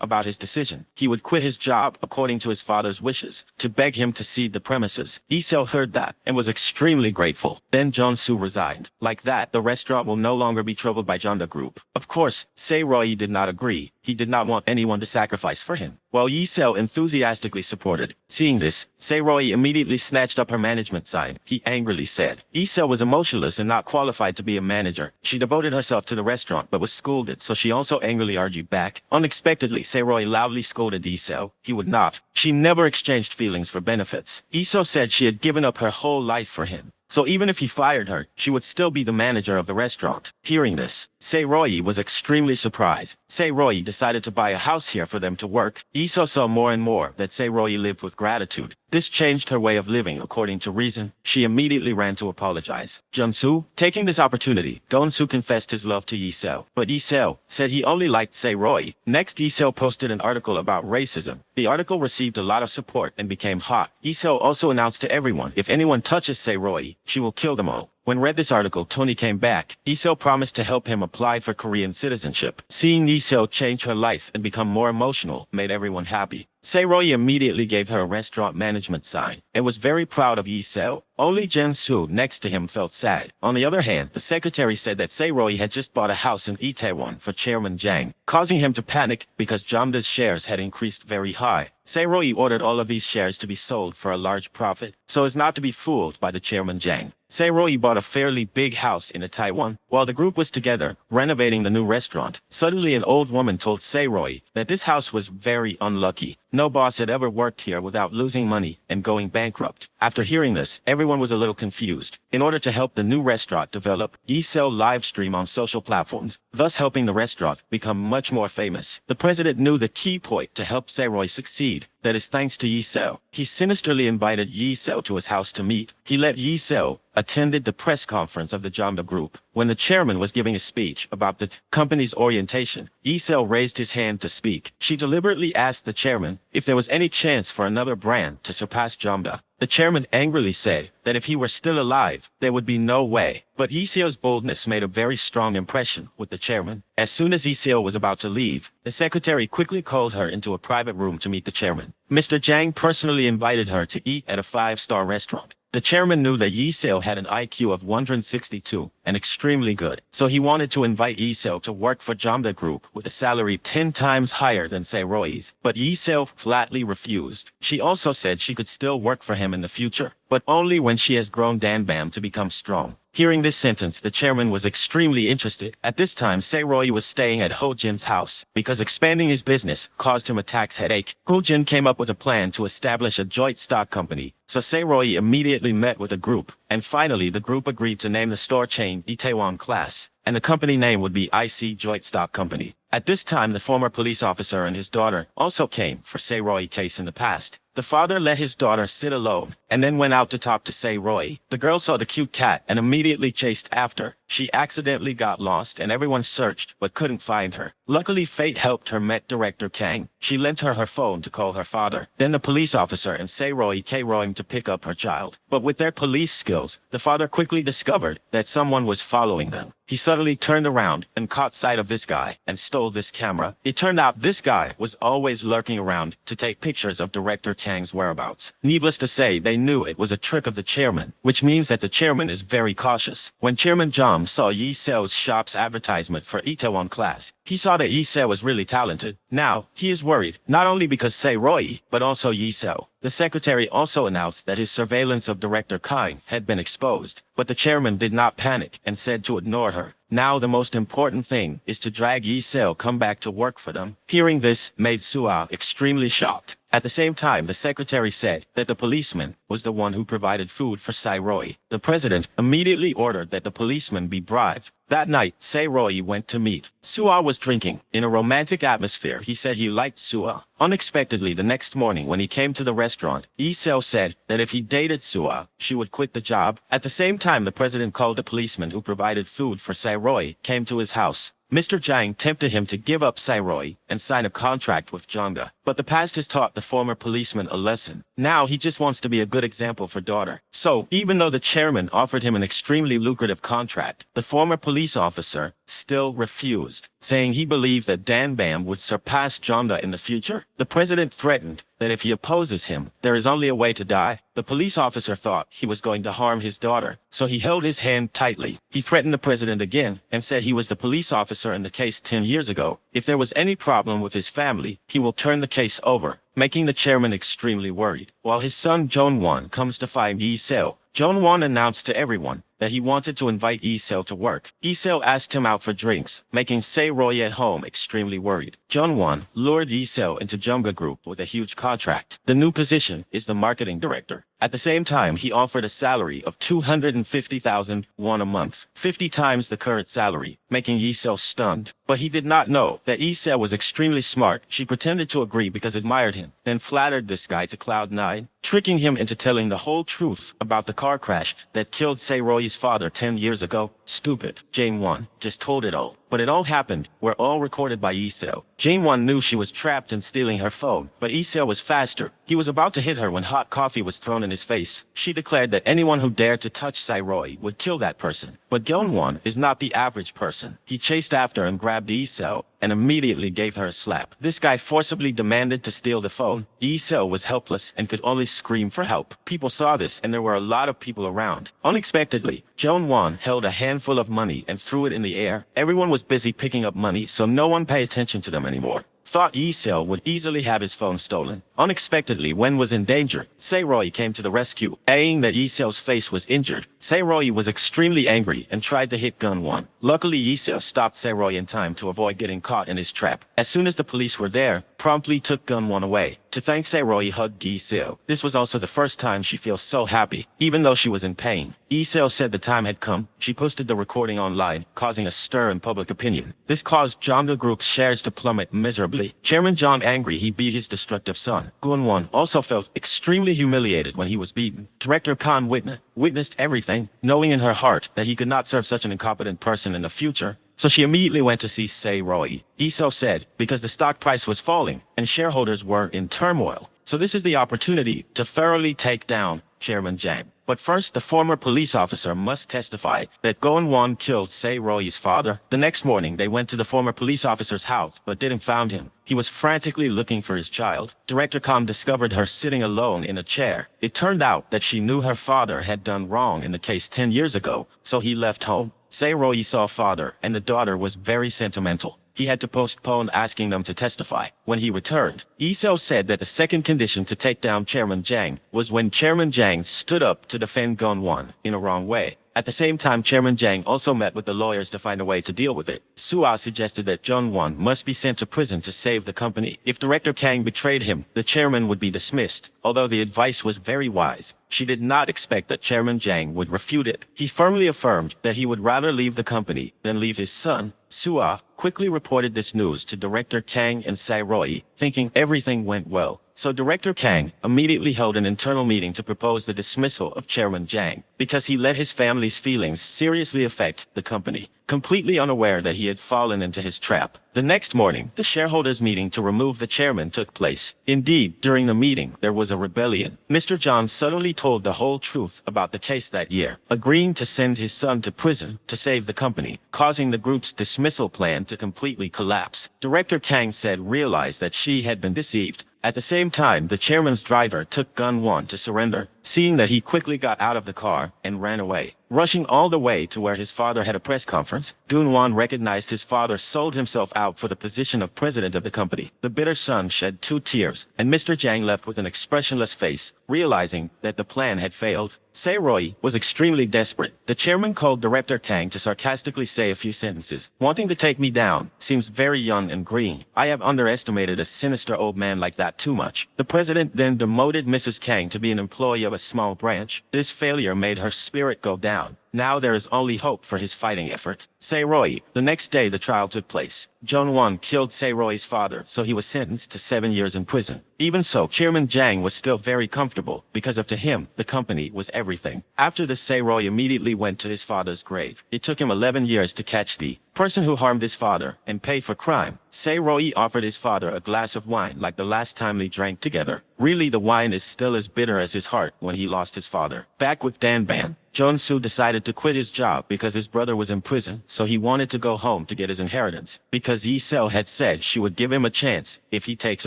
about his decision. He would quit his job according to his father's wishes, to beg him to cede the premises. Lee Seo heard that and was extremely grateful. Then Jung-soo resigned. Like that, the restaurant will no longer be troubled by Jonda Group. Of course, Sae-Roy did not agree. He did not want anyone to sacrifice for him, while Lee Seo enthusiastically supported. Seeing this, Sae-Roy immediately snatched up her management sign. He angrily said Lee Seo was emotionless and not qualified to be a manager. She devoted herself to the restaurant but was scolded, so she also angrily argued back. Unexpectedly, Sae-Roy loudly scolded Lee Seo. He would not. She never exchanged feelings for benefits. Lee Seo said she had given up her whole life for him. So even if he fired her, she would still be the manager of the restaurant. Hearing this, Sae-Roy was extremely surprised. Sae-Roy decided to buy a house here for them to work. Lee Seo saw more and more that Sae-Roy lived with gratitude. This changed her way of living according to reason. She immediately ran to apologize. Jung-soo, taking this opportunity, Gon-soo confessed his love to Lee Seo. But Lee Seo said he only liked Sae-Roy. Next, Lee Seo posted an article about racism. The article received a lot of support and became hot. Lee Seo also announced to everyone, if anyone touches Sae-Roy, she will kill them all. When read this article, Tony came back. Lee Seo promised to help him apply for Korean citizenship. Seeing Lee Seo change her life and become more emotional made everyone happy. Sae-Roy immediately gave her a restaurant management sign and was very proud of Lee Seo. Only Jung-soo next to him felt sad. On the other hand, the secretary said that Sae-Roy had just bought a house in Itaewon for Chairman Jang, causing him to panic because Jomda's shares had increased very high. Sae-Roy ordered all of these shares to be sold for a large profit, so as not to be fooled by the Chairman Jang. Sae-Roy bought a fairly big house in Itaewon. While the group was together, renovating the new restaurant, suddenly an old woman told Sae-Roy that this house was very unlucky. No boss had ever worked here without losing money and going bankrupt. After hearing this, everyone was a little confused. In order to help the new restaurant develop, Lee Seo live stream on social platforms, thus helping the restaurant become much more famous. The president knew the key point to help Sae-Roy succeed, that is thanks to Yi Seo. He sinisterly invited Yi Seo to his house to meet. He let Yi Seo attended the press conference of the Jomda Group. When the chairman was giving a speech about the company's orientation, Yi Seo raised his hand to speak. She deliberately asked the chairman if there was any chance for another brand to surpass Jomda. The chairman angrily said that if he were still alive, there would be no way. But Yi Seo's boldness made a very strong impression with the chairman. As soon as Yi Seo was about to leave, the secretary quickly called her into a private room to meet the chairman. Mr. Jang personally invited her to eat at a 5-star restaurant. The chairman knew that Yi Seo had an IQ of 162 and extremely good, so he wanted to invite Yi Seo to work for Jomda Group with a salary 10 times higher than Se Roi's. But Yi Seo flatly refused. She also said she could still work for him in the future, but only when she has grown Danbam to become strong. Hearing this sentence, the chairman was extremely interested. At this time, Se Roi was staying at Ho Jin's house because expanding his business caused him a tax headache. Ho Jin came up with a plan to establish a joint stock company, so Se Roi immediately met with the group, and finally the group agreed to name the store chain Itaewon Class, and the company name would be IC Joint Stock Company. At this time, the former police officer and his daughter also came for Se Roi case in the past. The father let his daughter sit alone and then went out to talk to Se Roi. The girl saw the cute cat and immediately chased after. She accidentally got lost and everyone searched but couldn't find her. Luckily, fate helped her met Director Kang. She lent her phone to call her father. Then the police officer and Se Roi came to pick up her child. But with their police skills, the father quickly discovered that someone was following them. He suddenly turned around and caught sight of this guy and stole this camera. It turned out this guy was always lurking around to take pictures of Director Kang's whereabouts. Needless to say, they knew it was a trick of the chairman, which means that the chairman is very cautious. When Chairman Jom saw Yi Seo's shop's advertisement for Itaewon Class, he saw that Yi Seo was really talented. Now, he is worried, not only because Se Roi, but also Yi Seo. The secretary also announced that his surveillance of Director Kang had been exposed, but the chairman did not panic and said to ignore her. Now the most important thing is to drag Yi Seo come back to work for them. Hearing this made Sua extremely shocked. At the same time, the secretary said that the policeman was the one who provided food for Se Roi. The president immediately ordered that the policeman be bribed. That night, Se Roi went to meet. Sua was drinking. In a romantic atmosphere, he said he liked Sua. Unexpectedly, the next morning when he came to the restaurant, Yi Seo said that if he dated Sua, she would quit the job. At the same time, the president called the policeman who provided food for Se Roi came to his house. Mr. Jang tempted him to give up Se Roi and sign a contract with Jomda. But the past has taught the former policeman a lesson. Now he just wants to be a good example for daughter. So, even though the chairman offered him an extremely lucrative contract, the former police officer still refused, saying he believed that Danbam would surpass Jomda in the future. The president threatened that if he opposes him, there is only a way to die. The police officer thought he was going to harm his daughter, so he held his hand tightly. He threatened the president again and said he was the police officer in the case 10 years ago. If there was any problem with his family, he will turn the case over, making the chairman extremely worried. While his son Jong-won comes to find Yi Seo, Jong-won announced to everyone that he wanted to invite Yi Seo to work. Yi Seo asked him out for drinks, making Se Roi at home extremely worried. Jong-won lured Yi Seo into Jomga Group with a huge contract. The new position is the marketing director. At the same time, he offered a salary of 250,000 won a month, 50 times the current salary, making Yi Seo stunned. But he did not know that Yi Seo was extremely smart. She pretended to agree because admired him, then flattered this guy to cloud 9, tricking him into telling the whole truth about the car crash that killed Se Roi's father 10 years ago. Stupid. Jang-won just told it all. But it all happened, were all recorded by Yi Seo. Jang-won knew she was trapped in stealing her phone, but Yi Seo was faster. He was about to hit her when hot coffee was thrown in his face. She declared that anyone who dared to touch Se Roi would kill that person. But Jong-won is not the average person. He chased after and grabbed Yi Seo and immediately gave her a slap. This guy forcibly demanded to steal the phone. Yi Seo was helpless and could only scream for help. People saw this and there were a lot of people around. Unexpectedly, Jong-won held a handful of money and threw it in the air. Everyone was busy picking up money, so no one paid attention to them anymore. Thought Yi Seo would easily have his phone stolen. Unexpectedly, Wen was in danger. Se Roi came to the rescue, saying that Yi Seo's face was injured. Se Roi was extremely angry and tried to hit Gun-won. Luckily, Yi Seo stopped Se Roi in time to avoid getting caught in his trap. As soon as the police were there, promptly took Gun-won away. To thank Se Roi, hugged Yi Seo. This was also the first time she feels so happy, even though she was in pain. Yi Seo said the time had come. She posted the recording online, causing a stir in public opinion. This caused Jomga Group's shares to plummet miserably. Chairman Jong angry, he beat his destructive son. Gun-won also felt extremely humiliated when he was beaten. Director Kang witnessed everything, knowing in her heart that he could not serve such an incompetent person in the future. So she immediately went to see Sae-roy. Lee So said, because the stock price was falling and shareholders were in turmoil. So this is the opportunity to thoroughly take down Chairman Jang. But first, the former police officer must testify that Gun-won killed Sae-roy's father. The next morning, they went to the former police officer's house, but didn't find him. He was frantically looking for his child. Director Kang discovered her sitting alone in a chair. It turned out that she knew her father had done wrong in the case 10 years ago, so he left home. Sae-roy saw father, and the daughter was very sentimental. He had to postpone asking them to testify. When he returned, Lee So said that the second condition to take down Chairman Jang was when Chairman Jang stood up to defend Gun-won in a wrong way. At the same time, Chairman Jang also met with the lawyers to find a way to deal with it. Sua suggested that Gun-won must be sent to prison to save the company. If Director Kang betrayed him, the chairman would be dismissed. Although the advice was very wise, she did not expect that Chairman Jang would refute it. He firmly affirmed that he would rather leave the company than leave his son. Sua quickly reported this news to Director Kang and Sae-roy, thinking everything went well. So Director Kang immediately held an internal meeting to propose the dismissal of Chairman Jang because he let his family's feelings seriously affect the company, completely unaware that he had fallen into his trap. The next morning, the shareholders' meeting to remove the chairman took place. Indeed, during the meeting, there was a rebellion. Mr. John suddenly told the whole truth about the case that year, agreeing to send his son to prison to save the company, causing the group's dismissal plan to completely collapse. Director Kang said realized that she had been deceived. At the same time, the chairman's driver took Gun-won to surrender, seeing that he quickly got out of the car and ran away. Rushing all the way to where his father had a press conference, Gun-won recognized his father sold himself out for the position of president of the company. The bitter son shed 2 tears, and Mr. Jang left with an expressionless face, realizing that the plan had failed. Sae-roy was extremely desperate. The chairman called Director Kang to sarcastically say a few sentences. Wanting to take me down seems very young and green. I have underestimated a sinister old man like that too much. The president then demoted Mrs. Kang to be an employee of a small branch. This failure made her spirit go down. Now there is only hope for his fighting effort. Sae-roy. The next day the trial took place. Gun-won killed Sae-roy's father, so he was sentenced to 7 years in prison. Even so, Chairman Jang was still very comfortable, because to him, the company was everything. After this, Sae-roy immediately went to his father's grave. It took him 11 years to catch the person who harmed his father and pay for crime. Sae-roy offered his father a glass of wine like the last time they drank together. Really, the wine is still as bitter as his heart when he lost his father. Back with Danbam, Jong-soo decided to quit his job because his brother was in prison, so he wanted to go home to get his inheritance. Because Lee So had said she would give him a chance if he takes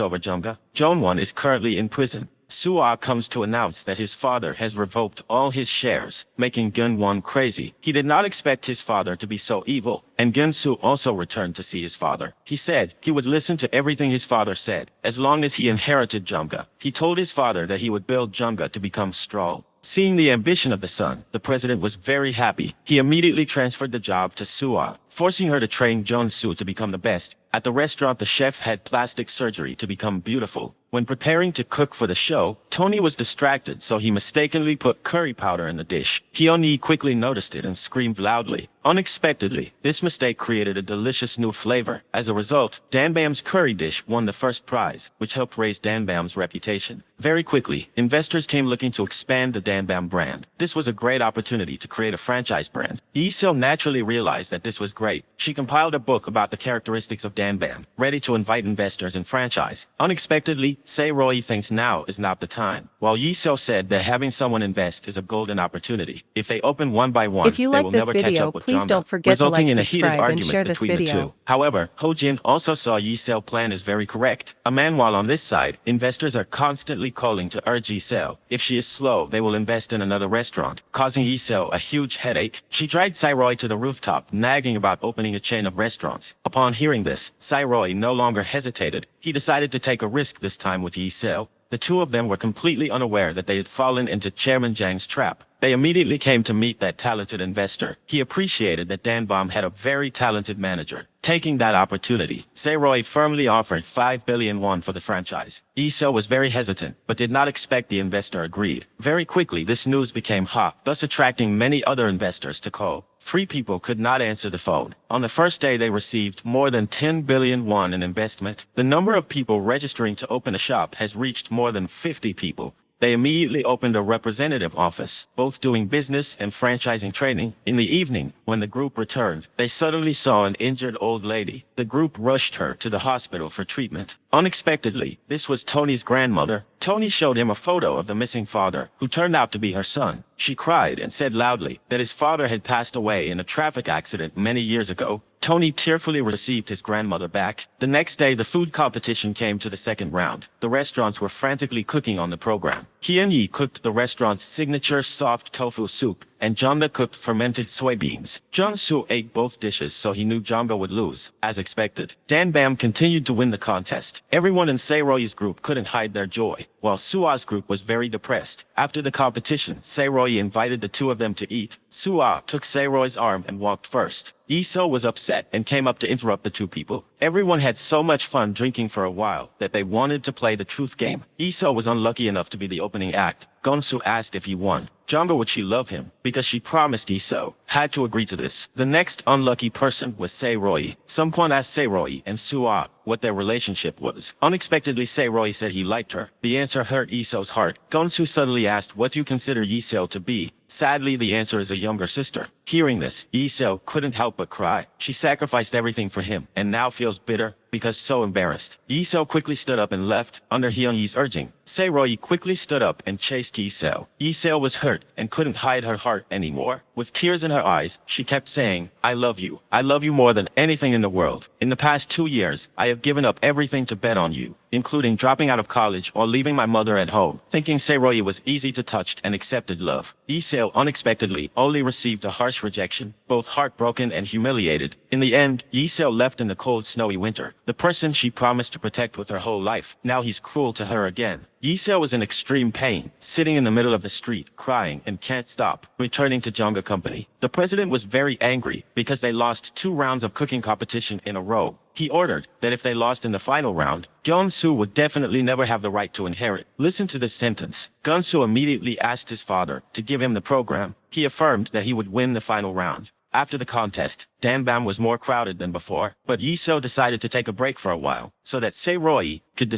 over Jungga. Jong-won is currently in prison. Sua comes to announce that his father has revoked all his shares, making Gun-won crazy. He did not expect his father to be so evil, and Gun-soo also returned to see his father. He said he would listen to everything his father said, as long as he inherited Jungga. He told his father that he would build Jungga to become strong. Seeing the ambition of the son, the president was very happy. He immediately transferred the job to Sua, forcing her to train Jong-soo to become the best. At the restaurant, the chef had plastic surgery to become beautiful. When preparing to cook for the show, Tony was distracted, so he mistakenly put curry powder in the dish. Hyun-hee quickly noticed it and screamed loudly. Unexpectedly, this mistake created a delicious new flavor. As a result, Danbam's curry dish won the first prize, which helped raise Danbam's reputation. Very quickly, investors came looking to expand the Danbam brand. This was a great opportunity to create a franchise brand. Lee So naturally realized that this was great. She compiled a book about the characteristics of Danbam, ready to invite investors and franchise. Unexpectedly, Sae-roy thinks now is not the time, while Lee So said that having someone invest is a golden opportunity. If they open one by one, If you they like will this never catch video, up with please Jungga, don't forget to resulting like, in a heated subscribe, and argument share this between the video. two. However, Ho Jin also saw Lee Se's plan is very correct. A man, while on this side, investors are constantly calling to urge Lee Se. If she is slow, they will invest in another restaurant, causing Lee Se a huge headache. She dragged Sae-roy to the rooftop, nagging about opening a chain of restaurants. Upon hearing this, Sae-roy no longer hesitated. He decided to take a risk this time with Lee Se. The two of them were completely unaware that they had fallen into Chairman Jang's trap. They immediately came to meet that talented investor. He appreciated that Danbam had a very talented manager. Taking that opportunity, Sae-Roy firmly offered 5 billion won for the franchise. Lee-seo was very hesitant, but did not expect the investor agreed. Very quickly, this news became hot, thus attracting many other investors to Ko. 3 people could not answer the phone. On the first day, they received more than 10 billion won in investment. The number of people registering to open a shop has reached more than 50 people. They immediately opened a representative office, both doing business and franchising training. In the evening, when the group returned, they suddenly saw an injured old lady. The group rushed her to the hospital for treatment. Unexpectedly, this was Tony's grandmother. Tony showed him a photo of the missing father, who turned out to be her son. She cried and said loudly that his father had passed away in a traffic accident many years ago. Tony tearfully received his grandmother back. The next day, the food competition came to the second round. The restaurants were frantically cooking on the program. Hyun-yi cooked the restaurant's signature soft tofu soup, and Jongga cooked fermented soybeans. Jung-soo ate both dishes, so he knew Jongga would lose. As expected, Danbam continued to win the contest. Everyone in Sae-Roy's group couldn't hide their joy, while Sua's group was very depressed. After the competition, Sae-Roy invited the two of them to eat. Sua took Sae-Roy's arm and walked first. Lee-seo was upset and came up to interrupt the two people. Everyone had so much fun drinking for a while that they wanted to play the truth game. Lee-seo was unlucky enough to be the opening act. Gonsu asked if he won. Jongga, would she love him? Because she promised Lee-seo, had to agree to this. The next unlucky person was Sae-Roy. Someone asked Sae-Roy and Sua what their relationship was. Unexpectedly, Sae-Roy said he liked her. The answer hurt Lee-seo's heart. Gonsu suddenly asked, what do you consider Lee-seo to be? Sadly, the answer is a younger sister. Hearing this, Lee-seo couldn't help but cry. She sacrificed everything for him, and now feels bitter because so embarrassed. Lee-seo quickly stood up and left, under Hyun-yi's urging. Sae-Roy quickly stood up and chased Lee-seo. Lee-seo was hurt and couldn't hide her heart anymore. With tears in her eyes, she kept saying, I love you. I love you more than anything in the world. In the past 2 years, I have given up everything to bet on you, including dropping out of college or leaving my mother at home. Thinking Sae-Roy was easy to touch and accepted love, Lee-seo unexpectedly only received a harsh rejection, both heartbroken and humiliated. In the end, Lee-seo left in the cold, snowy winter. The person she promised to protect with her whole life. Now he's cruel to her again. Lee-seo was in extreme pain, sitting in the middle of the street, crying and can't stop. Returning to Jongga Company, the president was very angry because they lost 2 rounds of cooking competition in a row. He ordered that if they lost in the final round, Gun-soo would definitely never have the right to inherit. Listen to this sentence. Gun-soo immediately asked his father to give him the program. He affirmed that he would win the final round. After the contest, Danbam was more crowded than before, but Lee-seo decided to take a break for a while, so that Sae-Roy could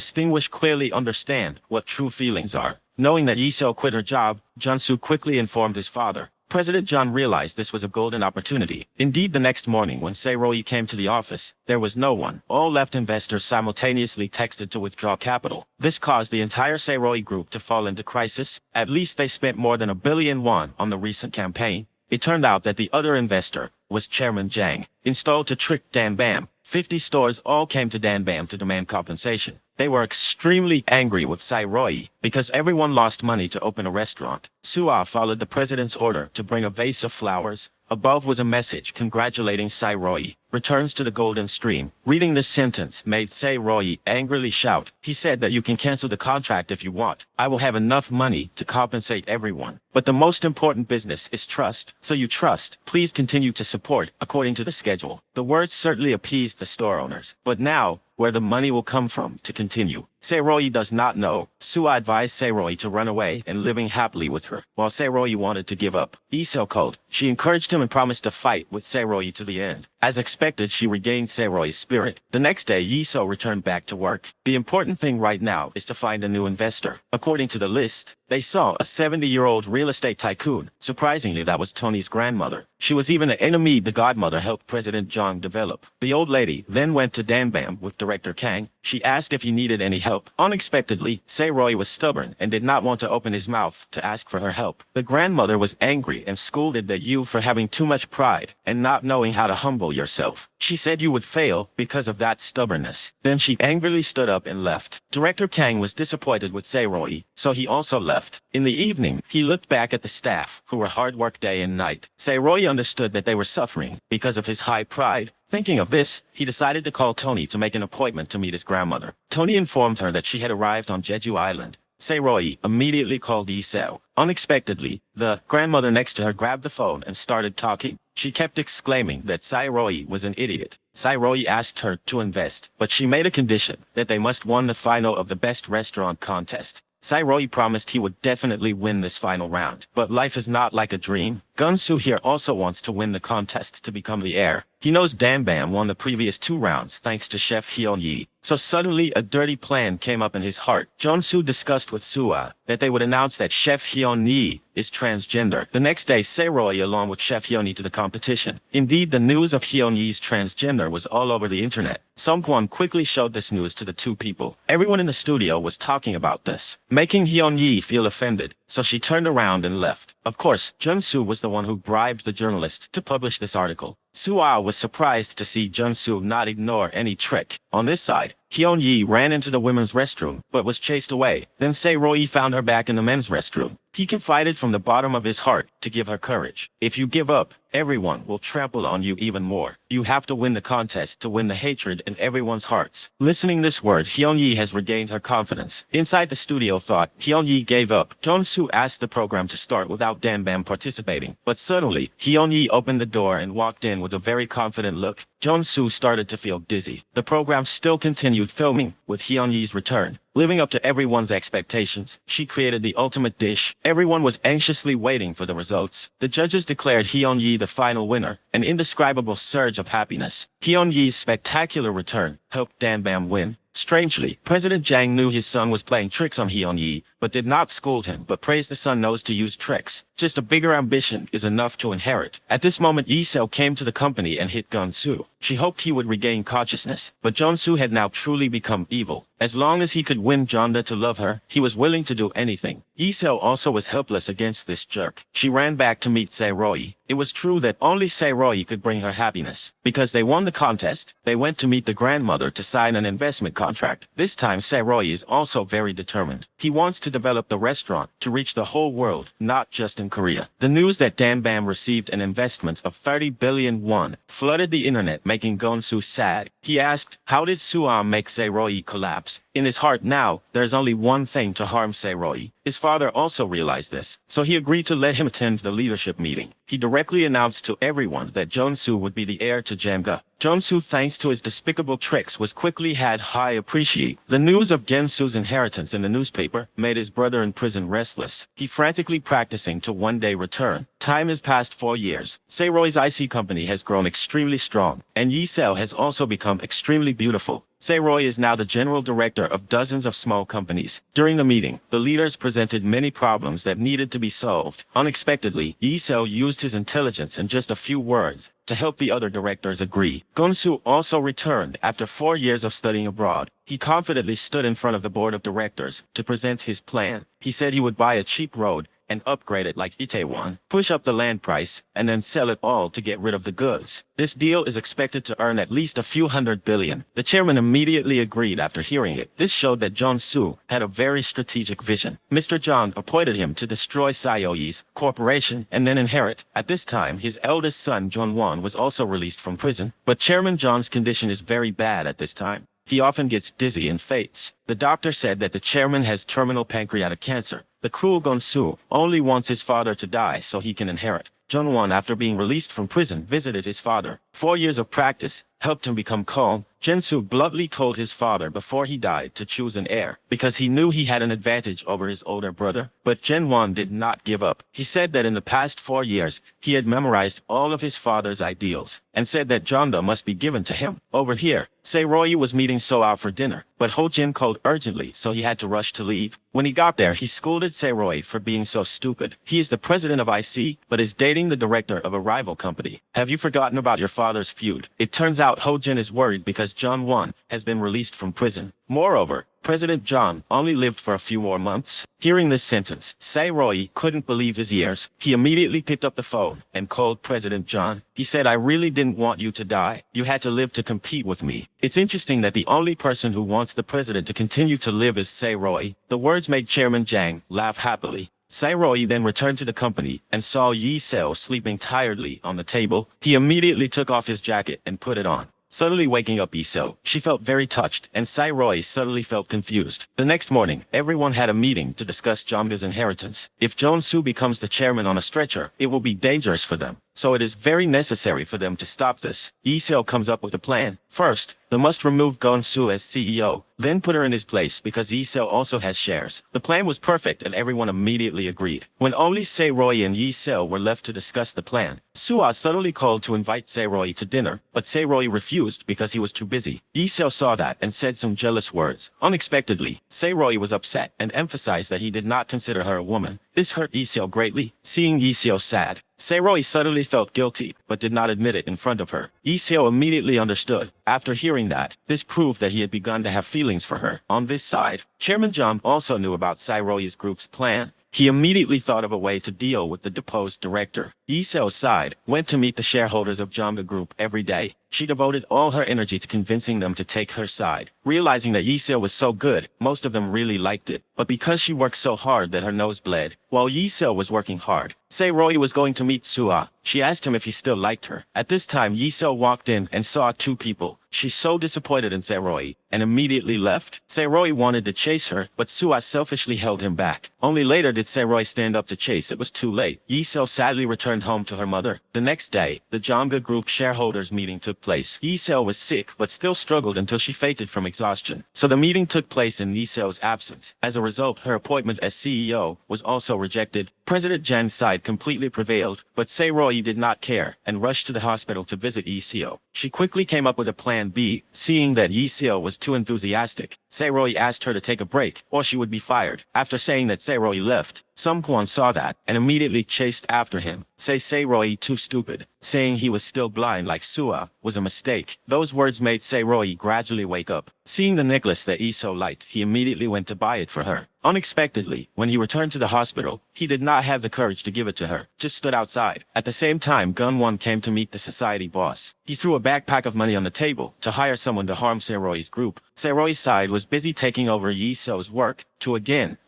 clearly understand what true feelings are. Knowing that Lee-seo quit her job, Jun-soo quickly informed his father. President John realized this was a golden opportunity. Indeed, the next morning when Sae-Roy came to the office, there was no one. All left investors simultaneously texted to withdraw capital. This caused the entire Sae-Roy group to fall into crisis. At least they spent more than 1 billion won on the recent campaign. It turned out that the other investor was Chairman Jang, installed to trick Danbam. 50 stores all came to Danbam to demand compensation. They were extremely angry with Sae-Roy because everyone lost money to open a restaurant. Sua followed the president's order to bring a vase of flowers. Above was a message congratulating Sae-Roy. Returns to the Golden Stream. Reading this sentence made Sae-Roy angrily shout. He said that you can cancel the contract if you want. I will have enough money to compensate everyone. But the most important business is trust. So you trust. Please continue to support according to the schedule. The words certainly appeased the store owners. But now, where the money will come from to continue. Sae-Roy does not know. Sua advised Sae-Roy to run away and living happily with her, while Sae-Roy wanted to give up. Lee-seo called. She encouraged him and promised to fight with Sae-Roy to the end. As expected, she regained Sae-Roy's spirit. The next day, Lee-seo returned back to work. The important thing right now is to find a new investor. According to the list, they saw a 70-year-old real estate tycoon. Surprisingly, that was Tony's grandmother. She was even the enemy the godmother helped President Jong develop. The old lady then went to Danbam with Director Kang. She asked if he needed any help. Unexpectedly, Sae-Roy was stubborn and did not want to open his mouth to ask for her help. The grandmother was angry and scolded at you for having too much pride and not knowing how to humble yourself. She said you would fail because of that stubbornness. Then she angrily stood up and left. Director Kang was disappointed with Sae-Roy, so he also left. In the evening, he looked back at the staff, who were hard work day and night. Sae-Roy understood that they were suffering because of his high pride. Thinking of this, he decided to call Tony to make an appointment to meet his grandmother. Tony informed her that she had arrived on Jeju Island. Sae-Roy immediately called Yi Seo. Unexpectedly, the grandmother next to her grabbed the phone and started talking. She kept exclaiming that Sae-Roy was an idiot. Sae-Roy asked her to invest, but she made a condition that they must win the final of the best restaurant contest. Sae-Roy promised he would definitely win this final round. But life is not like a dream. Gun-Soo here also wants to win the contest to become the heir. He knows Danbam won the previous 2 rounds thanks to Chef Hyun-Yi. So suddenly a dirty plan came up in his heart. Jong-Soo discussed with Soo-ah that they would announce that Chef Hyun-Yi is transgender. The next day, Sae-Roy along with Chef Hyun-Yi to the competition. Indeed, the news of Hyun-Yi's transgender was all over the internet. Sung-Kwon quickly showed this news to the 2 people. Everyone in the studio was talking about this, making Hyun-Yi feel offended. So she turned around and left. Of course, Jung-Soo was the one who bribed the journalist to publish this article. Soo-ah was surprised to see Jung-Soo not ignore any trick. On this side, Hyun-Yi ran into the women's restroom, but was chased away. Then Sae-Roy found her back in the men's restroom. He confided from the bottom of his heart to give her courage. If you give up, everyone will trample on you even more. You have to win the contest to win the hatred in everyone's hearts. Listening this word, Hyun-Yi has regained her confidence. Inside the studio thought, Hyun-Yi gave up. Jong-Soo asked the program to start without Danbam participating. But suddenly, Hyun-Yi opened the door and walked in with a very confident look. Jong-Soo started to feel dizzy. The program still continued filming with Hyun-Yi's return. Living up to everyone's expectations, she created the ultimate dish. Everyone was anxiously waiting for the results. The judges declared Hyun-Yi the final winner, an indescribable surge of happiness. Hyun-Yi's spectacular return helped Danbam win. Strangely, President Jang knew his son was playing tricks on Hyun-Yi, but did not scold him, but praised the son knows to use tricks. Just a bigger ambition is enough to inherit. At this moment, Yi Seo came to the company and hit Gun-Soo. She hoped he would regain consciousness, but Jong-Soo had now truly become evil. As long as he could win Jonda to love her, he was willing to do anything. Yi Seo also was helpless against this jerk. She ran back to meet Sae-Roy. It was true that only Sae-Roy could bring her happiness. Because they won the contest, they went to meet the grandmother to sign an investment contract. This time, Sae-Roy is also very determined. He wants to develop the restaurant to reach the whole world, not just in Korea. The news that Danbam received an investment of 30 billion won flooded the internet, making Gun-Soo sad. He asked, how did Soo-ah make Sae-Roy collapse? In his heart now, there's only one thing to harm Sae-Roy. His father also realized this, so he agreed to let him attend the leadership meeting. He directly announced to everyone that Jong-Soo would be the heir to Jamga. Jong-Soo, thanks to his despicable tricks, was quickly had high appreciate. The news of Gen-Soo's inheritance in the newspaper made his brother in prison restless. He frantically practicing to one day return. Time has passed 4 years. Sae-Roy's IC company has grown extremely strong, and Yi Seo has also become extremely beautiful. Sae-Roy is now the general director of dozens of small companies. During the meeting, the leaders presented many problems that needed to be solved. Unexpectedly, Yi Seo used his intelligence and just a few words to help the other directors agree. Gun-Soo also returned after 4 years of studying abroad. He confidently stood in front of the board of directors to present his plan. He said he would buy a cheap road and upgrade it like Itaewon, push up the land price, and then sell it all to get rid of the goods. This deal is expected to earn at least a few $100 billion. The chairman immediately agreed after hearing it. This showed that Jong-Soo had a very strategic vision. Mr. Jong appointed him to destroy Sae-Roy's corporation and then inherit. At this time, his eldest son, Jong-Won, was also released from prison, but Chairman Jong's condition is very bad at this time. He often gets dizzy and faints. The doctor said that the chairman has terminal pancreatic cancer. The cruel Gun-Soo only wants his father to die so he can inherit. Jong-Won, after being released from prison, visited his father. 4 years of practice helped him become calm. Gen-Soo bluntly told his father before he died to choose an heir, because he knew he had an advantage over his older brother. But Gen-Won did not give up. He said that in the past 4 years, he had memorized all of his father's ideals, and said that Jonda must be given to him. Over here, Sae-Roy was meeting Soo-ah for dinner, but Ho-Jin called urgently, so he had to rush to leave. When he got there, he scolded Sae-Roy for being so stupid. He is the president of IC, but is dating the director of a rival company. Have you forgotten about your father's feud? It turns out Ho-Jin is worried because Jong-Won has been released from prison. Moreover, President Jong only lived for a few more months. Hearing this sentence, Sae-Roy couldn't believe his ears. He immediately picked up the phone and called President Jong. He said, I really didn't want you to die. You had to live to compete with me. It's interesting that the only person who wants the president to continue to live is Sae-Roy. The words made Chairman Jang laugh happily. Sae-Roy then returned to the company and saw Yi Seo sleeping tiredly on the table. He immediately took off his jacket and put it on. suddenly waking up Lee Seo. She felt very touched, and Sai Roy suddenly felt confused. The next morning, everyone had a meeting to discuss Jongga's inheritance. If Jeon-soo becomes the chairman on a stretcher, it will be dangerous for them. So it is very necessary for them to stop this. Lee Seo comes up with a plan. First, they must remove Gun-soo as CEO, then put her in his place because Lee Seo also has shares. The plan was perfect and everyone immediately agreed. When only Se-roy and Lee Seo were left to discuss the plan, Soo-ah suddenly called to invite Se-roy to dinner, but Se-roy refused because he was too busy. Lee Seo saw that and said some jealous words. Unexpectedly, Se-roy was upset and emphasized that he did not consider her a woman. This hurt Lee Seo greatly. Seeing Lee Seo sad, Se-roy suddenly felt guilty, but did not admit it in front of her. Lee Seo immediately understood. After hearing that, this proved that he had begun to have feelings for her. On this side, Chairman Jong also knew about Se-roy's group's plan. He immediately thought of a way to deal with the deposed director. Lee Seo's side went to meet the shareholders of Jongga Group every day. She devoted all her energy to convincing them to take her side. Realizing that Lee Seo was so good, most of them really liked it. But because she worked so hard that her nose bled, while Lee Seo was working hard, Se-roy was going to meet Soo-ah. She asked him if he still liked her. At this time, Lee Seo walked in and saw two people. She's so disappointed in Se-roy and immediately left. Se-roy wanted to chase her, but Soo-ah selfishly held him back. Only later did Se-roy stand up to chase. It was too late. Lee Seo sadly returned home to her mother. The next day, the Jongga Group shareholders meeting took place. Lee Seo was sick but still struggled until she fainted from exhaustion. So the meeting took place in Lee Seo's absence. As a result, her appointment as CEO was also rejected. President Jan's side completely prevailed, but Se-roy did not care and rushed to the hospital to visit Lee Seo. She quickly came up with a plan B. Seeing that Lee Seo was too enthusiastic, Se-roy asked her to take a break or she would be fired. After saying that Se-roy left, Sung Kwon saw that and immediately chased after him. Se-roy too stupid. Saying he was still blind like Soo-ah was a mistake. Those words made Se-roy gradually wake up. Seeing the necklace that Lee Seo liked, he immediately went to buy it for her. Unexpectedly, when he returned to the hospital, he did not have the courage to give it to her, just stood outside. At the same time, Gun-won came to meet the society boss. He threw a backpack of money on the table to hire someone to harm Se-roy's group. Se-roy's side was busy taking over Lee Seo's work.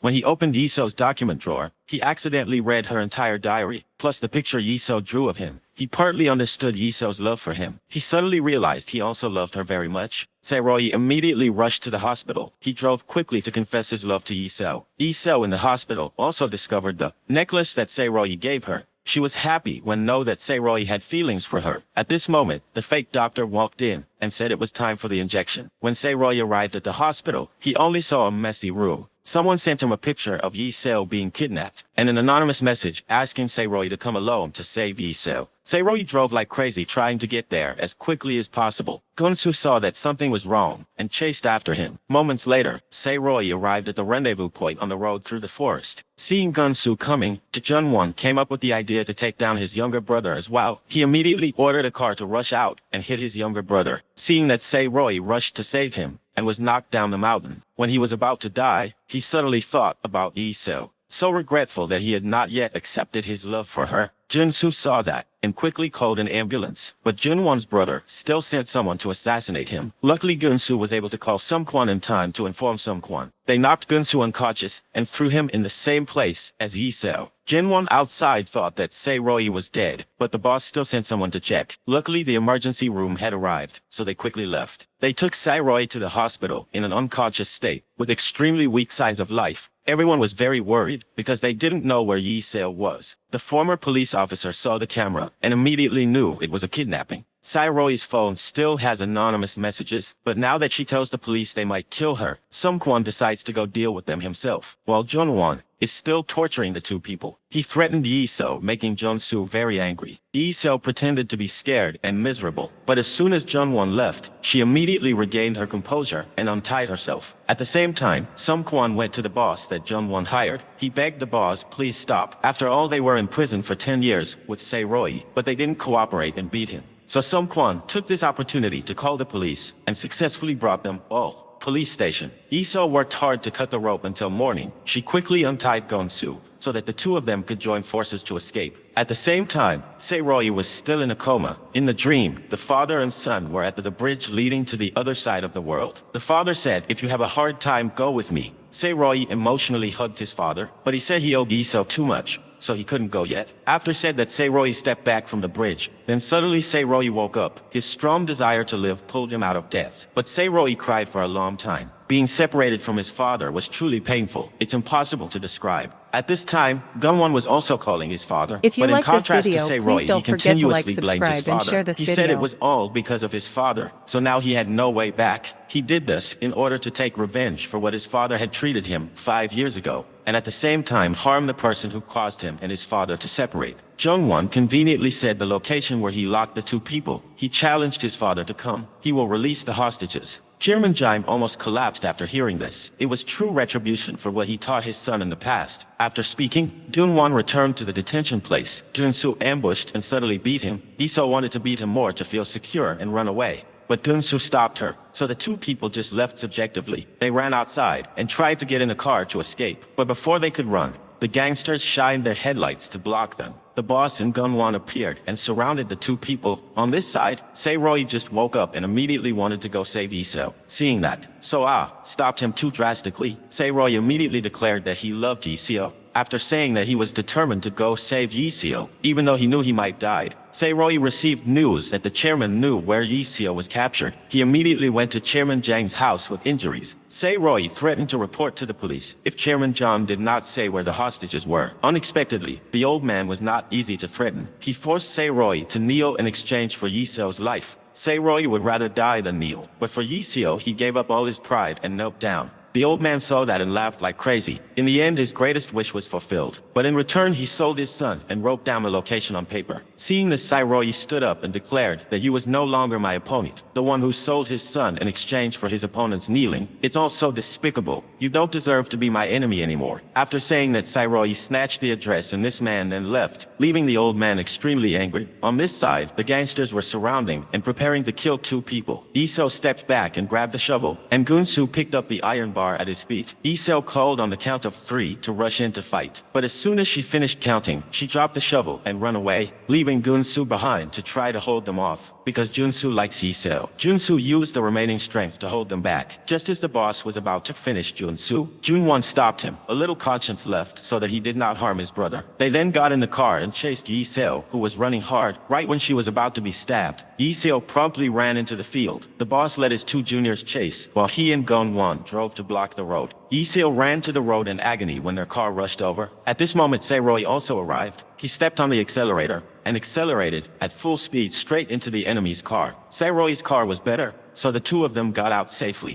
When he opened Lee Seo's document drawer, he accidentally read her entire diary, plus the picture Lee Seo drew of him. He partly understood Lee Seo's love for him. He suddenly realized he also loved her very much. Se-roy immediately rushed to the hospital. He drove quickly to confess his love to Lee Seo. Lee Seo in the hospital also discovered the necklace that Se-roy gave her. She was happy when know that Se-roy had feelings for her. At this moment, the fake doctor walked in and said it was time for the injection. When Se-roy arrived at the hospital, he only saw a messy room. Someone sent him a picture of Lee Seo being kidnapped and an anonymous message asking Se-roy to come alone to save Lee Seo. Se-roy drove like crazy trying to get there as quickly as possible. Gun-soo saw that something was wrong and chased after him. Moments later, Se-roy arrived at the rendezvous point on the road through the forest. Seeing Gun-soo coming, Jun-won came up with the idea to take down his younger brother as well. He immediately ordered a car to rush out and hit his younger brother. Seeing that Se-roy rushed to save him and was knocked down the mountain. When he was about to die, he suddenly thought about Lee Seo. So regretful that he had not yet accepted his love for her. Jun-soo saw that and quickly called an ambulance, but Jun-won's brother still sent someone to assassinate him. Luckily, Gun-soo was able to call Sung Kwon in time to inform Sung Kwon. They knocked Gun-soo unconscious and threw him in the same place as Lee Seo. Jin-won outside thought that Se-roy was dead, but the boss still sent someone to check. Luckily, the emergency room had arrived, so they quickly left. They took Se-roy to the hospital in an unconscious state, with extremely weak signs of life. Everyone was very worried because they didn't know where Lee Seo was. The former police officer saw the camera and immediately knew it was a kidnapping. Se-roy's phone still has anonymous messages, but now that she tells the police they might kill her, Sung Kwon decides to go deal with them himself, while Jun-won is still torturing the two people. He threatened Lee Seo, making Jun-soo very angry. Lee Seo pretended to be scared and miserable, but as soon as Jun-won left, she immediately regained her composure and untied herself. At the same time, Sung Kwon went to the boss that Jun-won hired. He begged the boss, please stop. After all, they were in prison for 10 years with Se-roy, but they didn't cooperate and beat him. So Sung Kwon took this opportunity to call the police and successfully brought them all. Police station. Lee Seo worked hard to cut the rope until morning. She quickly untied Gun-soo so that the two of them could join forces to escape. At the same time, Se-roy was still in a coma. In the dream, the father and son were at the bridge leading to the other side of the world. The father said, if you have a hard time, go with me. Sae-Roy emotionally hugged his father, but he said he owed Lee-seo too much, so he couldn't go yet. After said that Sae-Roy stepped back from the bridge. Then suddenly Sae-Roy woke up. His strong desire to live pulled him out of death. But Sae-Roy cried for a long time. Being separated from his father was truly painful. It's impossible to describe. At this time, Gunwon was also calling his father. If you but like in contrast this video, to Sae-Roy, please he don't forget to like, continuously blamed his subscribe, and father. share this He video. said it was all because of his father. So now he had no way back. He did this in order to take revenge for what his father had treated him 5 years ago, and at the same time harm the person who caused him and his father to separate. Jungwon conveniently said the location where he locked the two people. He challenged his father to come. He will release the hostages. Chairman Jaim almost collapsed after hearing this. It was true retribution for what he taught his son in the past. After speaking, Dun-won returned to the detention place. Jun-soo ambushed and suddenly beat him. Lee-seo wanted to beat him more to feel secure and run away. But Dun-soo stopped her, so the two people just left subjectively. They ran outside and tried to get in a car to escape. But before they could run, the gangsters shined their headlights to block them. The boss and Gunwon appeared and surrounded the two people. On this side, Sae-Roy just woke up and immediately wanted to go save Lee-seo. Seeing that, So-ah stopped him too drastically. Sae-Roy immediately declared that he loved Lee-seo. After saying that he was determined to go save Lee-seo, even though he knew he might die, Sae-Roy received news that the chairman knew where Lee-seo was captured. He immediately went to Chairman Jang's house with injuries. Sae-Roy threatened to report to the police if Chairman Jang did not say where the hostages were. Unexpectedly, the old man was not easy to threaten. He forced Sae-Roy to kneel in exchange for Lee-seo's life. Sae-Roy would rather die than kneel, but for Lee-seo he gave up all his pride and knelt down. The old man saw that and laughed like crazy. In the end, his greatest wish was fulfilled. But in return, he sold his son and wrote down the location on paper. Seeing this, Sae-Roy stood up and declared that you was no longer my opponent, the one who sold his son in exchange for his opponent's kneeling. It's all so despicable. You don't deserve to be my enemy anymore. After saying that, Sae-Roy snatched the address and this man then left, leaving the old man extremely angry. On this side, the gangsters were surrounding and preparing to kill two people. Lee-seo stepped back and grabbed the shovel, and Gun-soo picked up the iron bar at his feet. Lee-seo called on the count of 3 to rush in to fight. But as soon as she finished counting, she dropped the shovel and ran away, leaving Gun-soo behind to try to hold them off. Because Jun-soo likes Lee-seo, Jun-soo used the remaining strength to hold them back. Just as the boss was about to finish Jun-soo, Jun-won stopped him, a little conscience left so that he did not harm his brother. They then got in the car and chased Lee-seo, who was running hard. Right when she was about to be stabbed, Lee-seo promptly ran into the field. The boss let his two juniors chase, while he and Gun-won drove to block the road. Lee-seo ran to the road in agony when their car rushed over. At this moment, Sae-Roy also arrived. He stepped on the accelerator and accelerated at full speed straight into the enemy's car. Sae-Roy's car was better, so the two of them got out safely.